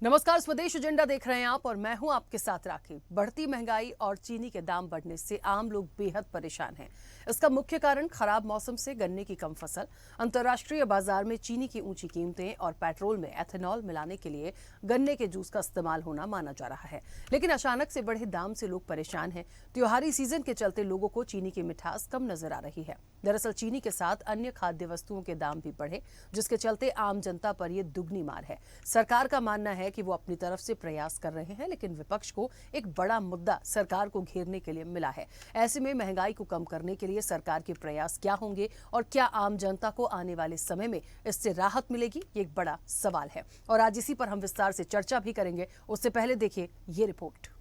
नमस्कार, स्वदेश एजेंडा देख रहे हैं आप और मैं हूं आपके साथ राखी। बढ़ती महंगाई और चीनी के दाम बढ़ने से आम लोग बेहद परेशान हैं। इसका मुख्य कारण खराब मौसम से गन्ने की कम फसल, अंतर्राष्ट्रीय बाजार में चीनी की ऊंची कीमतें और पेट्रोल में एथेनॉल मिलाने के लिए गन्ने के जूस का इस्तेमाल होना माना जा रहा है। लेकिन अचानक से बढ़े दाम से लोग परेशान हैं। त्योहारी सीजन के चलते लोगों को चीनी की मिठास कम नजर आ रही है। दरअसल चीनी के साथ अन्य खाद्य वस्तुओं के दाम भी बढ़े, जिसके चलते आम जनता पर यह दुगनी मार है। सरकार का मानना है कि वो अपनी तरफ से प्रयास कर रहे हैं, लेकिन विपक्ष को एक बड़ा मुद्दा सरकार को घेरने के लिए मिला है। ऐसे में महंगाई को कम करने के लिए सरकार के प्रयास क्या होंगे और क्या आम जनता को आने वाले समय में इससे राहत मिलेगी, ये एक बड़ा सवाल है। और आज इसी पर हम विस्तार से चर्चा भी करेंगे। उससे पहले देखिए ये रिपोर्ट।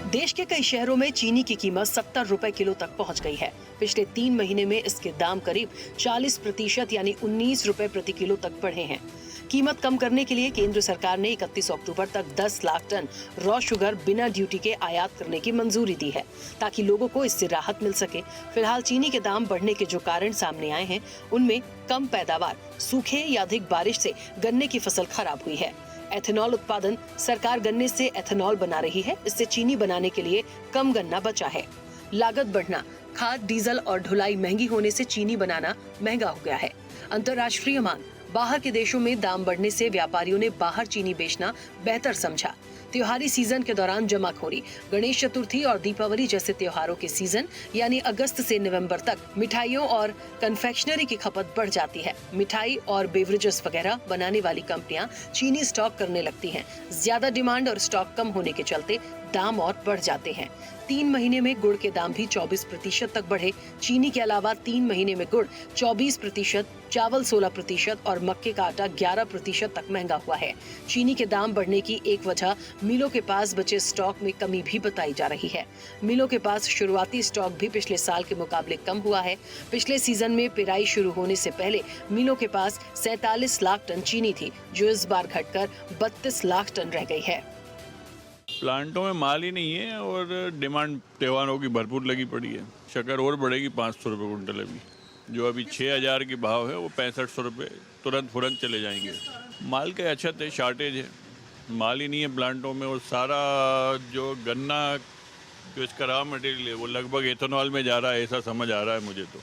देश के कई शहरों में चीनी की कीमत 70 रुपए किलो तक पहुंच गई है। पिछले 3 महीने में इसके दाम करीब 40% यानी 19 रुपए प्रति किलो तक बढ़े हैं। कीमत कम करने के लिए केंद्र सरकार ने 31 अक्टूबर तक 10 लाख टन रॉ शुगर बिना ड्यूटी के आयात करने की मंजूरी दी है, ताकि लोगों को इससे राहत मिल सके। फिलहाल चीनी के दाम बढ़ने के जो कारण सामने आए हैं, उनमें कम पैदावार, सूखे या अधिक बारिश से गन्ने की फसल खराब हुई है। एथेनॉल उत्पादन, सरकार गन्ने से एथेनॉल बना रही है, इससे चीनी बनाने के लिए कम गन्ना बचा है। लागत बढ़ना, खाद, डीजल और ढुलाई महंगी होने से चीनी बनाना महंगा हो गया है। अंतर्राष्ट्रीय मांग, बाहर के देशों में दाम बढ़ने से व्यापारियों ने बाहर चीनी बेचना बेहतर समझा। त्योहारी सीजन के दौरान जमाखोरी, गणेश चतुर्थी और दीपावली जैसे त्योहारों के सीजन यानी अगस्त से नवंबर तक मिठाइयों और कन्फेक्शनरी की खपत बढ़ जाती है। मिठाई और बेवरेजेस वगैरह बनाने वाली कंपनियां चीनी स्टॉक करने लगती हैं। ज्यादा डिमांड और स्टॉक कम होने के चलते दाम और बढ़ जाते हैं। 3 महीने में गुड़ के दाम भी 24% तक बढ़े। चीनी के अलावा 3 महीने में गुड़ 24%, चावल 16% और मक्के का आटा 11% तक महंगा हुआ है। चीनी के दाम बढ़ने की एक वजह मिलों के पास बचे स्टॉक में कमी भी बताई जा रही है। मिलों के पास शुरुआती स्टॉक भी पिछले साल के मुकाबले कम हुआ है। पिछले सीजन में पिराई शुरू होने से पहले मिलों के पास 47 लाख टन चीनी थी, जो इस बार घटकर 32 लाख टन रह गई है। प्लांटों में माल ही नहीं है और डिमांड त्योहारों की भरपूर लगी पड़ी है। शक्कर और बढ़ेगी 500 रुपये कुंटल। अभी जो अभी 6000 की भाव है वो 6500 रुपये तुरंत चले जाएंगे। माल का अछत है, शॉर्टेज है, माल ही नहीं है प्लांटों में। और सारा जो गन्ना जो इसका रॉ मटेरियल है वो लगभग एथेनॉल में जा रहा है, ऐसा समझ आ रहा है मुझे तो।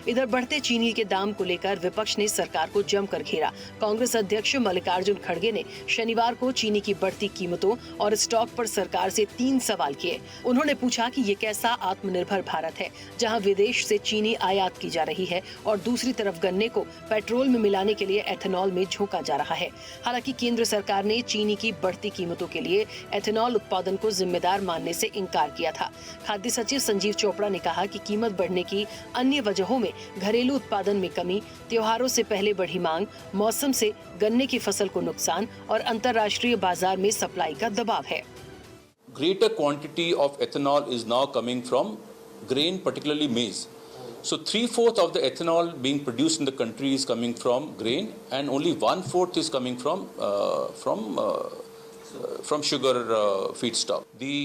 इधर बढ़ते चीनी के दाम को लेकर विपक्ष ने सरकार को जमकर घेरा। कांग्रेस अध्यक्ष मल्लिकार्जुन खड़गे ने शनिवार को चीनी की बढ़ती कीमतों और स्टॉक पर सरकार से 3 सवाल किए। उन्होंने पूछा कि ये कैसा आत्मनिर्भर भारत है, जहां विदेश से चीनी आयात की जा रही है और दूसरी तरफ गन्ने को पेट्रोल में मिलाने के लिए एथेनॉल में झोंका जा रहा है। हालांकि केंद्र सरकार ने चीनी की बढ़ती कीमतों के लिए एथेनॉल उत्पादन को जिम्मेदार मानने से इनकार किया था। खाद्य सचिव संजीव चोपड़ा ने कहा कि कीमत बढ़ने की अन्य वजहों में घरेलू उत्पादन में कमी, त्योहारों से पहले बढ़ी मांग, मौसम से गन्ने की फसल को नुकसान और अंतर्राष्ट्रीय बाजार में सप्लाई का दबाव है। Greater quantity of ethanol is now coming from grain, particularly maize. So 3/4 of the ethanol being produced in the country is coming from grain, and only 1/4 is coming from sugar feedstock. The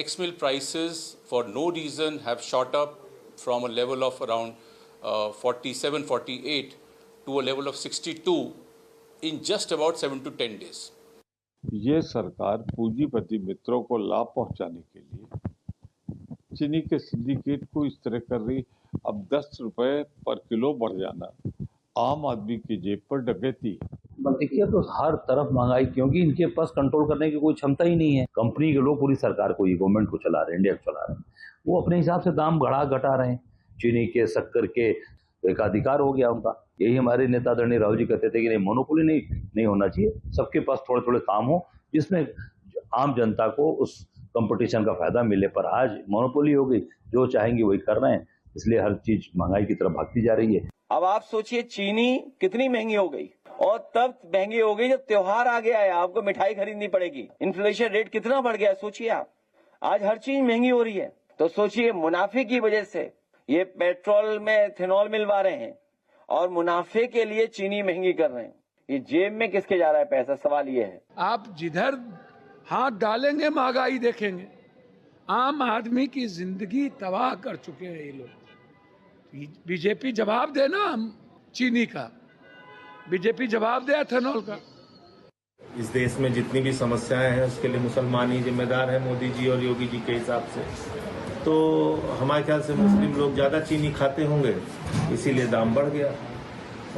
ex-mill prices for no reason have shot up from a level of around 47, 48 to a level of 62 in just about 7 to 10 days. ये सरकार पूंजीपति मित्रों को लाभ पहुंचाने के लिए चीनी के सिंडिकेट को इस तरह कर रही। अब 10 रुपए पर किलो बढ़ जाना आम आदमी की जेब पर डकैती। देखिए, तो हर तरफ महंगाई, क्योंकि इनके पास कंट्रोल करने की कोई क्षमता ही नहीं है। कंपनी के लोग पूरी सरकार को, ये गवर्नमेंट को चला रहे हैं, इंडिया को चला रहे हैं। वो अपने हिसाब से दाम घटा रहे हैं। चीनी के, शक्कर के एक अधिकार हो गया उनका। यही हमारे नेता आदरणीय राहुल जी कहते थे कि नहीं, मोनोपोली नहीं होना चाहिए, सबके पास थोड़े थोड़े काम हो जिसमें आम जनता को उस कंपटीशन का फायदा मिले। पर आज मोनोपोली हो गई, जो चाहेंगे वही कर रहे हैं, इसलिए हर चीज महंगाई की तरफ भागती जा रही है। अब आप सोचिए चीनी कितनी महंगी हो गई, और तब महंगी हो गई जब त्योहार आ गया है, आपको मिठाई खरीदनी पड़ेगी। इन्फ्लेशन रेट कितना बढ़ गया, सोचिए आप। आज हर चीज महंगी हो रही है। तो सोचिए, मुनाफे की वजह से ये पेट्रोल में एथेनॉल मिलवा रहे हैं और मुनाफे के लिए चीनी महंगी कर रहे हैं। ये जेब में किसके जा रहा है पैसा, सवाल ये है। आप जिधर हाथ डालेंगे महंगाई देखेंगे। आम आदमी की जिंदगी तबाह कर चुके हैं ये लोग। बीजेपी जवाब दे ना चीनी का, बीजेपी जवाब दे एथेनॉल का। इस देश में जितनी भी समस्याएं हैं उसके लिए मुसलमान ही जिम्मेदार हैं, मोदी जी और योगी जी के हिसाब से। तो हमारे ख्याल से मुस्लिम लोग ज़्यादा चीनी खाते होंगे, इसीलिए दाम बढ़ गया।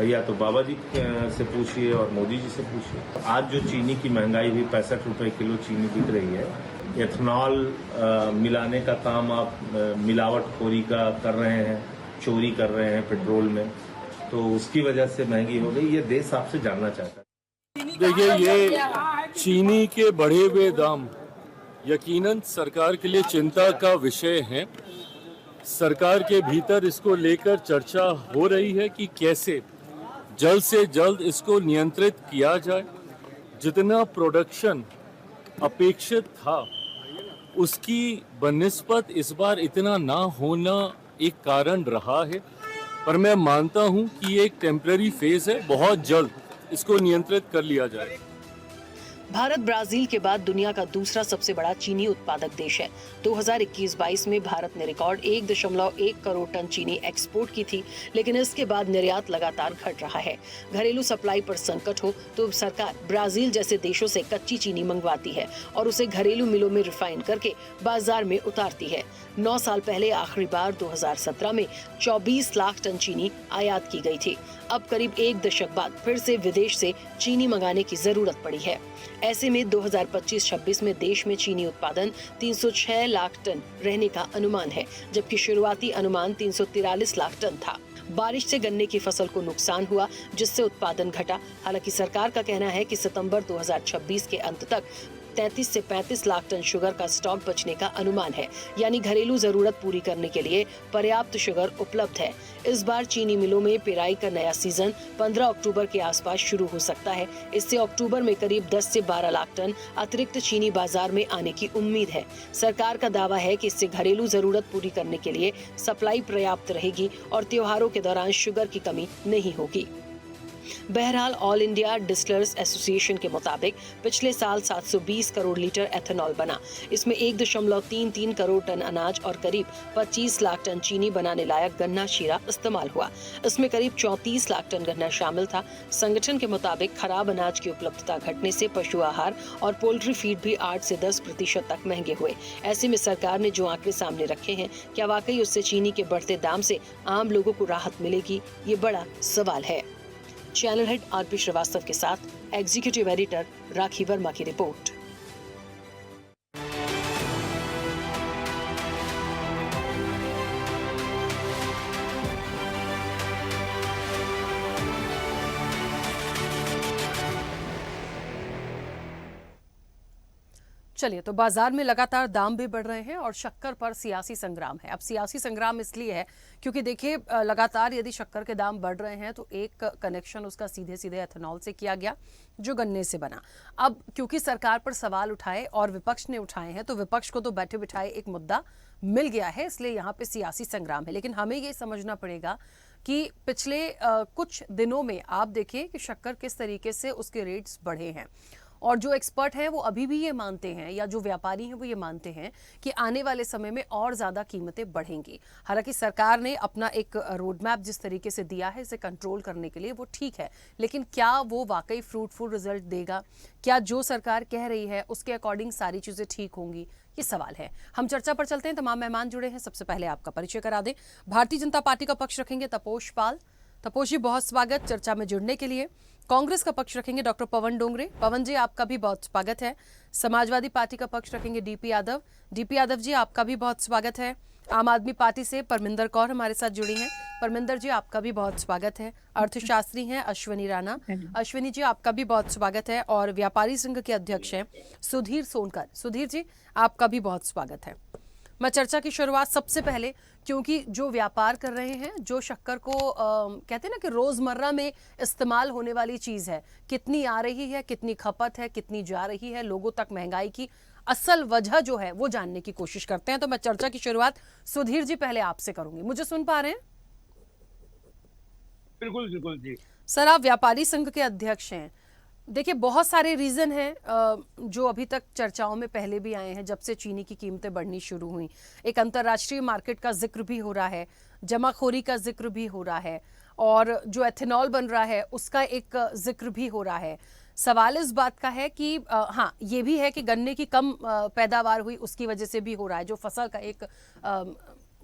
या तो बाबा जी से पूछिए और मोदी जी से पूछिए। आज जो चीनी की महंगाई हुई, 65 रुपए किलो चीनी बिक रही है। एथेनॉल मिलाने का काम आप मिलावटखोरी का कर रहे हैं, चोरी कर रहे हैं पेट्रोल में, तो उसकी वजह से महंगी हो गई। ये देश आपसे जानना चाहता है। देखिए, ये चीनी के बढ़े हुए दाम यकीनन सरकार के लिए चिंता का विषय है। सरकार के भीतर इसको लेकर चर्चा हो रही है कि कैसे जल्द से जल्द इसको नियंत्रित किया जाए। जितना प्रोडक्शन अपेक्षित था उसकी बनिस्बत इस बार इतना ना होना एक कारण रहा है, पर मैं मानता हूं कि ये एक टेम्पररी फेज है। बहुत जल्द इसको नियंत्रित कर लिया जाए। भारत ब्राजील के बाद दुनिया का दूसरा सबसे बड़ा चीनी उत्पादक देश है। 2021-22 में भारत ने रिकॉर्ड 1.1 करोड़ टन चीनी एक्सपोर्ट की थी, लेकिन इसके बाद निर्यात लगातार घट रहा है। घरेलू सप्लाई पर संकट हो तो सरकार ब्राजील जैसे देशों से कच्ची चीनी मंगवाती है और उसे घरेलू मिलों में रिफाइन करके बाजार में उतारती है। 9 साल पहले आखिरी बार 2017 में 24 लाख टन चीनी आयात की गई थी। अब करीब 1 दशक बाद फिर से विदेश से चीनी मंगाने की जरूरत पड़ी है। ऐसे में 2025-26 में देश में चीनी उत्पादन 306 लाख टन रहने का अनुमान है, जबकि शुरुआती अनुमान 343 लाख टन था। बारिश से गन्ने की फसल को नुकसान हुआ, जिससे उत्पादन घटा। हालांकि सरकार का कहना है कि सितंबर 2026 के अंत तक 33 से 35 लाख टन शुगर का स्टॉक बचने का अनुमान है, यानी घरेलू जरूरत पूरी करने के लिए पर्याप्त शुगर उपलब्ध है। इस बार चीनी मिलों में पेराई का नया सीजन 15 अक्टूबर के आसपास शुरू हो सकता है। इससे अक्टूबर में करीब 10 से 12 लाख टन अतिरिक्त चीनी बाजार में आने की उम्मीद है। सरकार का दावा है कि इससे घरेलू जरूरत पूरी करने के लिए सप्लाई पर्याप्त रहेगी और त्योहारों के दौरान शुगर की कमी नहीं होगी। बहरहाल ऑल इंडिया डिस्टिलर्स एसोसिएशन के मुताबिक पिछले साल 720 करोड़ लीटर एथेनॉल बना। इसमें 1.33 करोड़ टन अनाज और करीब 25 लाख टन चीनी बनाने लायक गन्ना शीरा इस्तेमाल हुआ। इसमें करीब 34 लाख टन गन्ना शामिल था। संगठन के मुताबिक खराब अनाज की उपलब्धता घटने से पशु आहार और पोल्ट्री फीड भी 8 से 10% तक महंगे हुए। ऐसे में सरकार ने जो आंकड़े सामने रखे हैं, क्या वाकई उससे चीनी के बढ़ते दाम से आम लोगों को राहत मिलेगी? ये बड़ा सवाल है। चैनल हेड आरपी श्रीवास्तव के साथ एग्जीक्यूटिव एडिटर राखी वर्मा की रिपोर्ट। चलिए, तो बाजार में लगातार दाम भी बढ़ रहे हैं और शक्कर पर सियासी संग्राम है। अब सियासी संग्राम इसलिए है क्योंकि देखिए, लगातार यदि शक्कर के दाम बढ़ रहे हैं तो एक कनेक्शन उसका सीधे सीधे एथेनॉल से किया गया जो गन्ने से बना। अब क्योंकि सरकार पर सवाल उठाए और विपक्ष ने उठाए हैं, तो विपक्ष को तो बैठे बिठाए एक मुद्दा मिल गया है, इसलिए यहाँ पे सियासी संग्राम है। लेकिन हमें ये समझना पड़ेगा कि पिछले कुछ दिनों में आप देखिए कि शक्कर किस तरीके से उसके रेट्स बढ़े हैं और जो एक्सपर्ट हैं वो अभी भी ये मानते हैं, या जो व्यापारी हैं वो ये मानते हैं कि आने वाले समय में और ज़्यादा कीमतें बढ़ेंगी। हालांकि सरकार ने अपना एक रोड मैप जिस तरीके से दिया है इसे कंट्रोल करने के लिए, वो ठीक है, लेकिन क्या वो वाकई फ्रूटफुल रिजल्ट देगा? क्या जो सरकार कह रही है उसके अकॉर्डिंग सारी चीज़ें ठीक होंगी? ये सवाल है। हम चर्चा पर चलते हैं। तमाम मेहमान जुड़े हैं। सबसे पहले आपका परिचय करा दें। भारतीय जनता पार्टी का पक्ष रखेंगे तपोश पाल। तपोश जी, बहुत स्वागत चर्चा में जुड़ने के लिए। कांग्रेस का पक्ष रखेंगे डॉक्टर पवन डोंगरे। पवन जी, आपका भी बहुत स्वागत है। समाजवादी पार्टी का पक्ष रखेंगे डीपी यादव। डीपी यादव जी, आपका भी बहुत स्वागत है। आम आदमी पार्टी से परमिंदर कौर हमारे साथ जुड़ी हैं। परमिंदर जी, आपका भी बहुत स्वागत है। अर्थशास्त्री हैं अश्विनी राणा। अश्विनी जी, आपका भी बहुत स्वागत है। और व्यापारी संघ के अध्यक्ष हैं सुधीर सोनकर। सुधीर जी, आपका भी बहुत स्वागत है। मैं चर्चा की शुरुआत सबसे पहले, क्योंकि जो व्यापार कर रहे हैं, जो शक्कर को कहते हैं ना कि रोजमर्रा में इस्तेमाल होने वाली चीज है, कितनी आ रही है, कितनी खपत है, कितनी जा रही है, लोगों तक महंगाई की असल वजह जो है वो जानने की कोशिश करते हैं। तो मैं चर्चा की शुरुआत सुधीर जी पहले आपसे करूंगी। मुझे सुन पा रहे हैं? बिल्कुल बिल्कुल जी। सर, आप व्यापारी संघ के अध्यक्ष हैं। देखिए, बहुत सारे रीज़न हैं जो अभी तक चर्चाओं में पहले भी आए हैं जब से चीनी की कीमतें बढ़नी शुरू हुई। एक अंतर्राष्ट्रीय मार्केट का जिक्र भी हो रहा है, जमाखोरी का जिक्र भी हो रहा है, और जो एथेनॉल बन रहा है उसका एक जिक्र भी हो रहा है। सवाल इस बात का है कि हाँ, ये भी है कि गन्ने की कम पैदावार हुई, उसकी वजह से भी हो रहा है। जो फसल का एक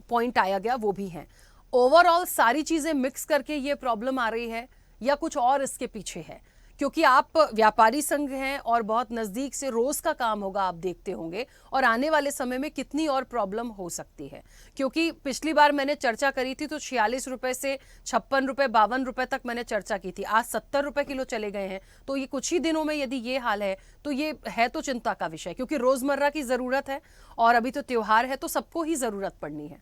पॉइंट आया गया वो भी है। ओवरऑल सारी चीज़ें मिक्स करके ये प्रॉब्लम आ रही है, या कुछ और इसके पीछे है? क्योंकि आप व्यापारी संघ हैं और बहुत नज़दीक से रोज़ का काम होगा, आप देखते होंगे, और आने वाले समय में कितनी और प्रॉब्लम हो सकती है। क्योंकि पिछली बार मैंने चर्चा करी थी तो 46 रुपये से 56 रुपये 52 रुपये तक मैंने चर्चा की थी। आज 70 रुपये किलो चले गए हैं। तो ये कुछ ही दिनों में यदि ये हाल है तो ये है तो चिंता का विषय, क्योंकि रोज़मर्रा की ज़रूरत है और अभी तो त्यौहार है तो सबको ही ज़रूरत पड़नी है।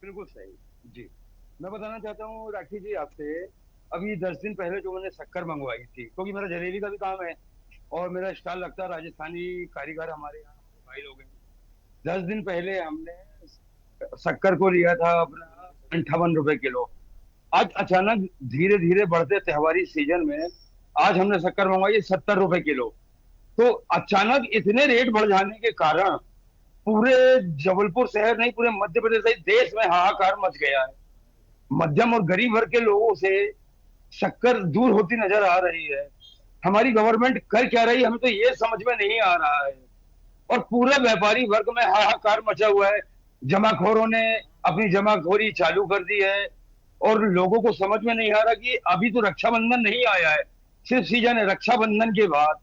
बिल्कुल सही जी। मैं बताना चाहता हूँ राखी जी आपसे, अभी 10 दिन पहले जो मैंने शक्कर मंगवाई थी, क्योंकि मेरा जलेबी का भी काम है और मेरा स्टॉल लगता है, राजस्थानी कारीगर हमारे यहाँ भाई लोग हैं। 10 दिन पहले हमने शक्कर को लिया था अपना 58 रुपए किलो। आज अचानक धीरे धीरे बढ़ते त्योहारी सीजन में आज हमने शक्कर मंगवाई 70 रुपए किलो। तो अचानक इतने रेट बढ़ जाने के कारण पूरे जबलपुर शहर नहीं, पूरे मध्य प्रदेश सहित देश में हाहाकार मच गया है। मध्यम और गरीब वर्ग के लोगों से शक्कर दूर होती नजर आ रही है। हमारी गवर्नमेंट कर क्या रही है, हमें तो ये समझ में नहीं आ रहा है। और पूरा व्यापारी वर्ग में हाहाकार मचा हुआ है। जमाखोरों ने अपनी जमाखोरी चालू कर दी है और लोगों को समझ में नहीं आ रहा कि अभी तो रक्षाबंधन नहीं आया है, सिर्फ सीजन है। रक्षाबंधन के बाद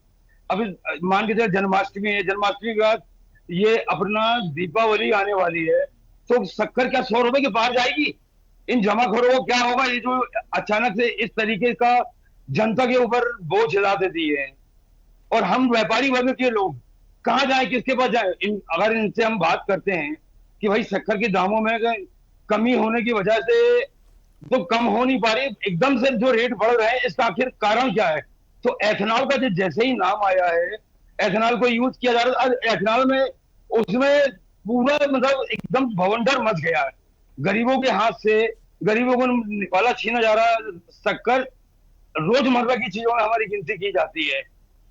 अभी मान के चले जन्माष्टमी है, जन्माष्टमी के बाद ये अपना दीपावली आने वाली है। तो शक्कर क्या 100 रुपए के पार जाएगी? इन जमाखोरों को क्या होगा, ये जो अचानक से इस तरीके का जनता के ऊपर बोझ ला देती है। और हम व्यापारी वर्ग के लोग कहाँ जाए, किसके पास जाए? अगर इनसे हम बात करते हैं कि भाई शक्कर के दामों में कमी होने की वजह से तो कम हो नहीं पा रही, एकदम से जो रेट बढ़ रहे हैं, इसका आखिर कारण क्या है? तो एथेनॉल का जैसे ही नाम आया है, एथेनॉल को यूज किया जा रहा है। एथेनॉल में उसमें पूरा मतलब एकदम भवंडर मच गया है। गरीबों के हाथ से गरीबों को निकाला छीना जा रहा है। शक्कर रोजमर्रा की चीजों में हमारी गिनती की जाती है।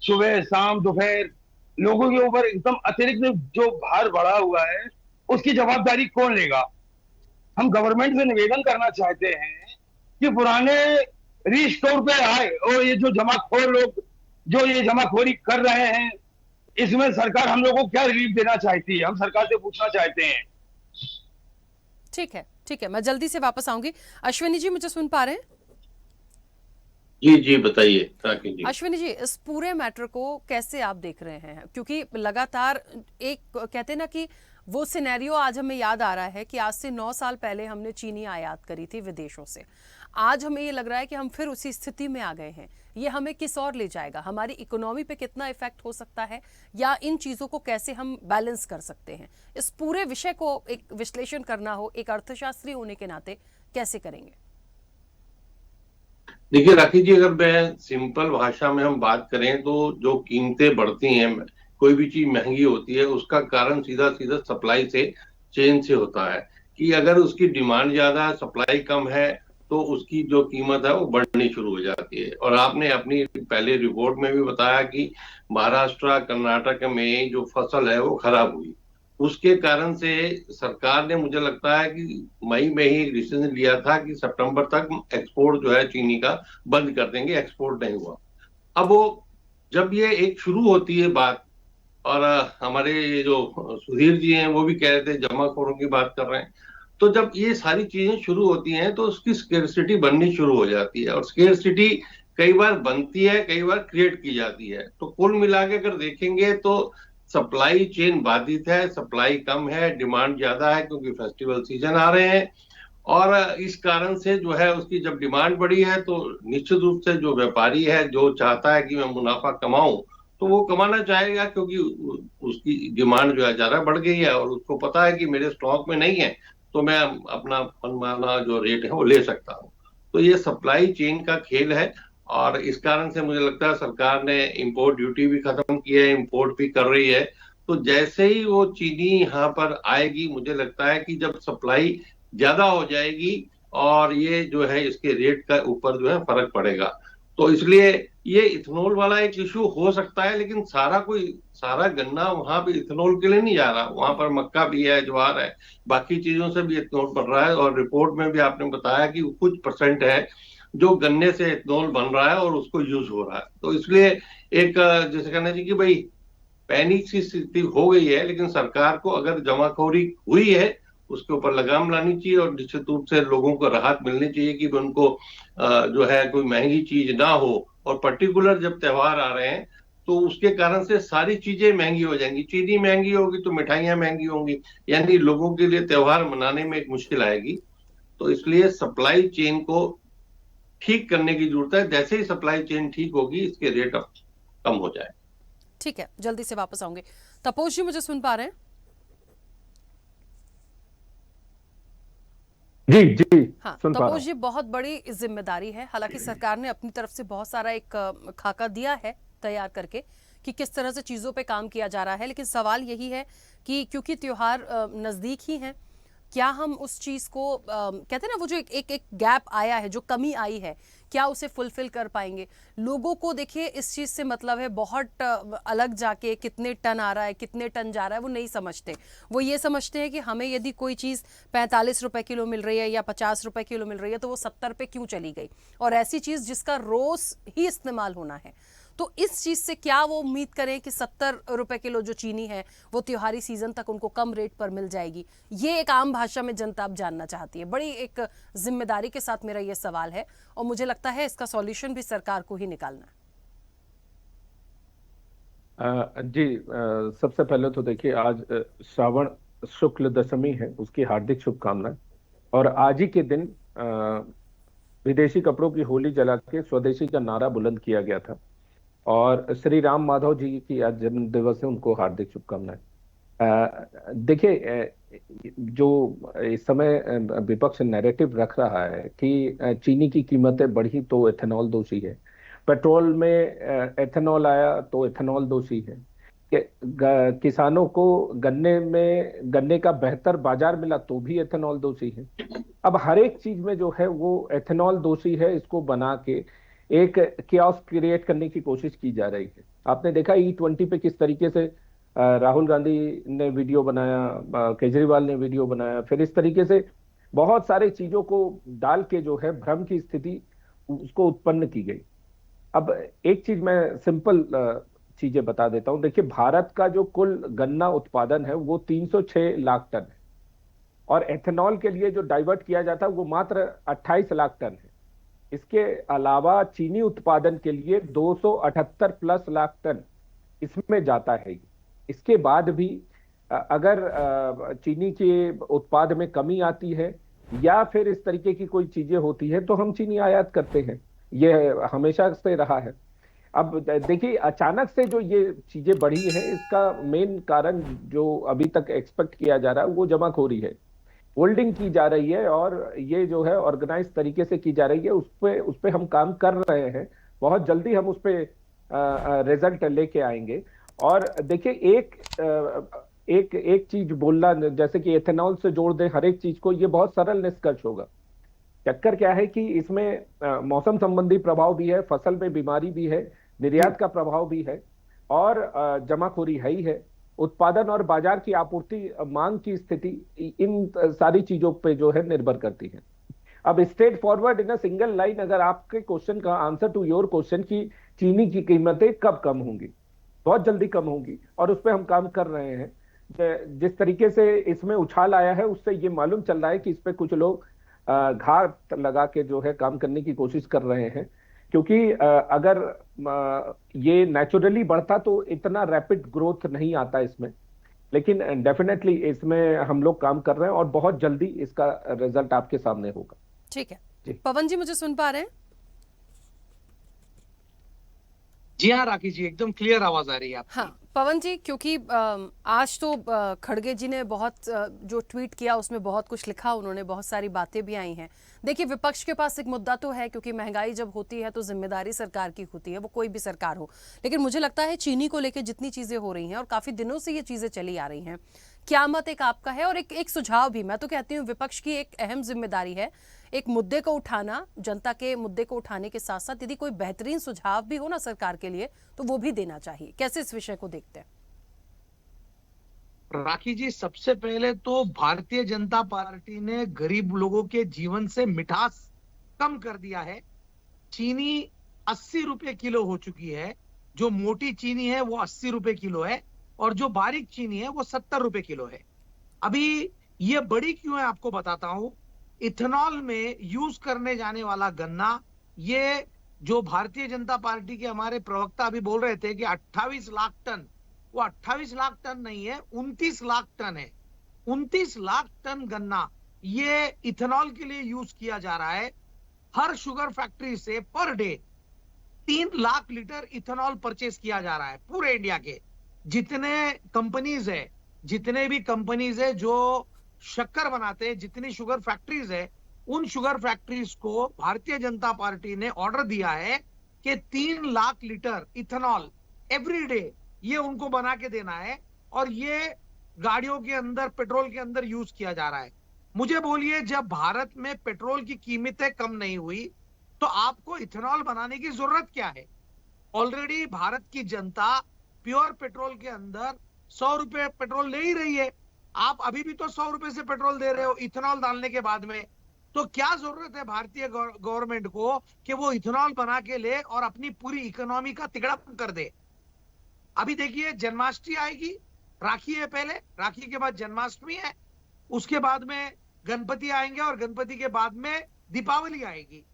सुबह शाम दोपहर लोगों के ऊपर एकदम अतिरिक्त जो भार बढ़ा हुआ है, उसकी जवाबदारी कौन लेगा? हम गवर्नमेंट से निवेदन करना चाहते हैं कि पुराने रिस्टोर पे आए और ये जो जमाखोर लोग जो ये जमाखोरी कर रहे हैं, इसमें सरकार हम लोगों को क्या रिलीफ देना चाहती है, हम सरकार से पूछना चाहते हैं। ठीक है, ठीक है, मैं जल्दी से वापस आऊंगी। अश्विनी जी, मुझे सुन पा रहे हैं? जी जी बताइए राखी जी। अश्विनी जी, इस पूरे मैटर को कैसे आप देख रहे हैं? क्योंकि लगातार एक कहते हैं ना कि वो सिनेरियो आज हमें याद आ रहा है कि आज से 9 साल पहले हमने चीनी आयात करी थी विदेशों से। आज हमें ये लग रहा है कि हम फिर उसी स्थिति में आ गए हैं। ये हमें किस ओर ले जाएगा? हमारी इकोनॉमी पे कितना इफेक्ट हो सकता है, या इन चीज़ों को कैसे हम बैलेंस कर सकते हैं? इस पूरे विषय को एक विश्लेषण करना हो, एक अर्थशास्त्री होने के नाते कैसे करेंगे? देखिए राखी जी, अगर मैं सिंपल भाषा में हम बात करें तो जो कीमतें बढ़ती हैं, कोई भी चीज महंगी होती है, उसका कारण सीधा सीधा सप्लाई से, चेन से होता है। कि अगर उसकी डिमांड ज्यादा है, सप्लाई कम है, तो उसकी जो कीमत है वो बढ़नी शुरू हो जाती है। और आपने अपनी पहले रिपोर्ट में भी बताया कि महाराष्ट्र कर्नाटक में जो फसल है वो खराब हुई, उसके कारण से सरकार ने, मुझे लगता है कि मई में ही डिसीजन लिया था कि सितंबर तक एक्सपोर्ट जो है चीनी का बंद कर देंगे। एक्सपोर्ट नहीं हुआ। अब वो जब ये एक शुरू होती है बात, और हमारे जो सुधीर जी हैं वो भी कह रहे थे, जमाखोरों की बात कर रहे हैं, तो जब ये सारी चीजें शुरू होती हैं तो उसकी स्केर्सिटी बननी शुरू हो जाती है। और स्केर्सिटी कई बार बनती है, कई बार क्रिएट की जाती है। तो कुल मिला के अगर देखेंगे तो सप्लाई चेन बाधित है, सप्लाई कम है, डिमांड ज्यादा है, क्योंकि फेस्टिवल सीजन आ रहे हैं। और इस कारण से जो है उसकी जब डिमांड बढ़ी है तो निश्चित रूप से जो व्यापारी है, जो चाहता है कि मैं मुनाफा कमाऊं, तो वो कमाना चाहेगा, क्योंकि उसकी डिमांड जो है ज्यादा बढ़ गई है और उसको पता है कि मेरे स्टॉक में नहीं है, तो मैं अपना मनमाना जो रेट है वो ले सकता हूँ। तो ये सप्लाई चेन का खेल है। और इस कारण से मुझे लगता है सरकार ने इंपोर्ट ड्यूटी भी खत्म की है, इंपोर्ट भी कर रही है। तो जैसे ही वो चीनी यहाँ पर आएगी, मुझे लगता है कि जब सप्लाई ज्यादा हो जाएगी और ये जो है इसके रेट का ऊपर जो है फर्क पड़ेगा। तो इसलिए ये इथेनॉल वाला एक इशू हो सकता है, लेकिन सारा गन्ना वहां पे इथेनॉल के लिए नहीं जा रहा, वहां पर मक्का भी है, ज्वार है, बाकी चीजों से भी इथेनॉल बन रहा है। और रिपोर्ट में भी आपने बताया कि कुछ परसेंट है जो गन्ने से इथेनॉल बन रहा है और उसको यूज हो रहा है। तो इसलिए एक जैसे कहना चाहिए कि भाई पैनिक सी स्थिति हो गई है, लेकिन सरकार को अगर जमाखोरी हुई है उसके ऊपर लगाम लानी चाहिए और निश्चित रूप से लोगों को राहत मिलनी चाहिए कि उनको जो है कोई महंगी चीज ना हो। और पर्टिकुलर जब त्योहार आ रहे हैं तो उसके कारण से सारी चीजें महंगी हो जाएंगी, चीनी महंगी होगी तो मिठाइयां महंगी होंगी, यानी लोगों के लिए त्योहार मनाने में एक मुश्किल आएगी। तो इसलिए सप्लाई चेन को ठीक करने की जरूरत है, जैसे ही सप्लाई चेन ठीक होगी इसके रेट अब कम हो जाए। ठीक है, जल्दी से वापस आऊंगे। तपोज जी मुझे सुन पा रहे हैं? जी जी हाँ, सुन पा रहा तपोज जी, बहुत बड़ी जिम्मेदारी है। हालांकि सरकार ने अपनी तरफ से बहुत सारा एक खाका दिया है तैयार करके कि किस तरह से चीजों पे काम किया जा रहा है, लेकिन सवाल यही है कि क्योंकि त्योहार नजदीक ही हैं, क्या हम उस चीज को कहते हैं ना, वो जो एक गैप आया है, जो कमी आई है, क्या उसे फुलफिल कर पाएंगे? लोगों को देखिए इस चीज से मतलब है बहुत अलग जाके कितने टन आ रहा है, कितने टन जा रहा है, वो नहीं समझते। वो ये समझते हैं कि हमें यदि कोई चीज 45 रुपए किलो मिल रही है या 50 रुपए किलो मिल रही है तो वो 70 पे क्यों चली गई, और ऐसी चीज जिसका रोज ही इस्तेमाल होना है। तो इस चीज से क्या वो उम्मीद करें कि 70 रुपए किलो जो चीनी है वो त्योहारी सीजन तक उनको कम रेट पर मिल जाएगी? ये एक आम भाषा में जनता अब जानना चाहती है। बड़ी एक जिम्मेदारी के साथ मेरा ये सवाल है और मुझे लगता है इसका सॉल्यूशन भी सरकार को ही निकालना है। जी सबसे पहले तो देखिए, आज श्रावण शुक्ल दशमी है, उसकी हार्दिक शुभकामनाएं। और आज ही के दिन विदेशी कपड़ों की होली जला के स्वदेशी का नारा बुलंद किया गया था, और श्री राम माधव जी की आज जन्म दिवस है, उनको हार्दिक शुभकामनाएं। देखिए, जो इस समय विपक्ष नैरेटिव रख रहा है कि चीनी की कीमतें बढ़ी तो एथेनॉल दोषी है, पेट्रोल में एथेनॉल आया तो एथेनॉल दोषी है, किसानों को गन्ने का बेहतर बाजार मिला तो भी एथेनॉल दोषी है। अब हर एक चीज में जो है वो एथेनॉल दोषी है, इसको बना के एक कियास क्रिएट करने की कोशिश की जा रही है। आपने देखा E20 पे किस तरीके से राहुल गांधी ने वीडियो बनाया, केजरीवाल ने वीडियो बनाया, फिर इस तरीके से बहुत सारे चीजों को डाल के जो है भ्रम की स्थिति उसको उत्पन्न की गई। अब एक चीज मैं सिंपल चीजें बता देता हूं। देखिए, भारत का जो कुल गन्ना उत्पादन है वो 306 लाख टन है, और एथेनॉल के लिए जो डाइवर्ट किया जाता है वो मात्र 28 लाख टन है। इसके अलावा चीनी उत्पादन के लिए 278 प्लस लाख टन इसमें जाता है। इसके बाद भी अगर चीनी के उत्पाद में कमी आती है या फिर इस तरीके की कोई चीजें होती है तो हम चीनी आयात करते हैं, ये हमेशा से रहा है। अब देखिए, अचानक से जो ये चीजें बढ़ी है, इसका मेन कारण जो अभी तक एक्सपेक्ट किया जा रहा है वो जमाखोरी है, होल्डिंग की जा रही है, और ये जो है ऑर्गेनाइज तरीके से की जा रही है। उस पे हम काम कर रहे हैं, बहुत जल्दी हम उस पे रिजल्ट लेके आएंगे। और देखिए, एक चीज बोलना, जैसे कि एथेनॉल से जोड़ दें हर एक चीज को, ये बहुत सरल निष्कर्ष होगा। चक्कर क्या है कि इसमें मौसम संबंधी प्रभाव भी है, फसल में बीमारी भी है, निर्यात का प्रभाव भी है, और जमाखोरी है ही है। उत्पादन और बाजार की आपूर्ति मांग की स्थिति इन सारी चीजों पे जो है निर्भर करती है। अब straight forward in a single line, अगर आपके क्वेश्चन का आंसर टू योर क्वेश्चन की चीनी की कीमतें कब कम होंगी, बहुत जल्दी कम होंगी, और उस पर हम काम कर रहे हैं। जिस तरीके से इसमें उछाल आया है उससे ये मालूम चल रहा है कि इस पे कुछ लोग घात लगा के जो है काम करने की कोशिश कर रहे हैं, क्योंकि अगर ये नेचुरली बढ़ता तो इतना रैपिड ग्रोथ नहीं आता इसमें, लेकिन डेफिनेटली इसमें हम लोग काम कर रहे हैं और बहुत जल्दी इसका रिजल्ट आपके सामने होगा। ठीक है। पवन जी मुझे सुन पा रहे हैं? जी हाँ राखी जी, एकदम क्लियर आवाज आ रही है आपकी। हाँ पवन जी, क्योंकि आज तो खड़गे जी ने बहुत जो ट्वीट किया उसमें बहुत कुछ लिखा, उन्होंने बहुत सारी बातें भी आई हैं। देखिए, विपक्ष के पास एक मुद्दा तो है, क्योंकि महंगाई जब होती है तो जिम्मेदारी सरकार की होती है, वो कोई भी सरकार हो। लेकिन मुझे लगता है चीनी को लेकर जितनी चीज़ें हो रही हैं और काफ़ी दिनों से ये चीज़ें चली आ रही हैं क्या मत एक आपका है? और एक सुझाव भी, मैं तो कहती हूँ विपक्ष की एक अहम जिम्मेदारी है एक मुद्दे को उठाना, जनता के मुद्दे को उठाने के साथ साथ यदि कोई बेहतरीन सुझाव भी हो ना सरकार के लिए तो वो भी देना चाहिए। कैसे इस विषय को देखते हैं? राखी जी, सबसे पहले तो भारतीय जनता पार्टी ने गरीब लोगों के जीवन से मिठास कम कर दिया है। चीनी 80 रुपए किलो हो चुकी है। जो मोटी चीनी है वो 80 रुपए किलो है और जो बारीक चीनी है वो 70 रुपए किलो है। अभी ये बड़ी क्यों है आपको बताता हूं। इथेनॉल में यूज करने जाने वाला गन्ना, ये जो भारतीय जनता पार्टी के हमारे प्रवक्ता अभी बोल रहे थे कि 28 लाख टन, वो 28 लाख टन नहीं है, 29 लाख टन है। 29 लाख टन गन्ना ये इथेनॉल के लिए यूज किया जा रहा है। हर शुगर फैक्ट्री से per day 3 lakh litre ethanol purchase किया जा रहा है पूरे इंडिया के। जितने भी कंपनीज है जो शक्कर बनाते हैं, जितनी शुगर फैक्ट्रीज है, उन शुगर फैक्ट्रीज को भारतीय जनता पार्टी ने ऑर्डर दिया है कि 3 lakh litre ethanol every day ये उनको बना के देना है और ये गाड़ियों के अंदर, पेट्रोल के अंदर यूज किया जा रहा है। मुझे बोलिए, जब भारत में पेट्रोल की कीमतें कम नहीं हुई तो आपको इथेनॉल बनाने की जरूरत क्या है? ऑलरेडी भारत की जनता प्योर पेट्रोल के अंदर 100 रुपए पेट्रोल ले ही रही है। आप अभी भी तो 100 रुपए से पेट्रोल दे रहे हो इथेनॉल डालने के बाद में। तो क्या जरूरत है भारतीय गवर्नमेंट को कि वो इथेनॉल बना के ले और अपनी पूरी इकोनॉमी का तिगड़ापन कर दे? अभी देखिए, जन्माष्टमी आएगी, राखी है पहले, राखी के बाद जन्माष्टमी है, उसके बाद में गणपति आएंगे और गणपति के बाद में दीपावली आएगी।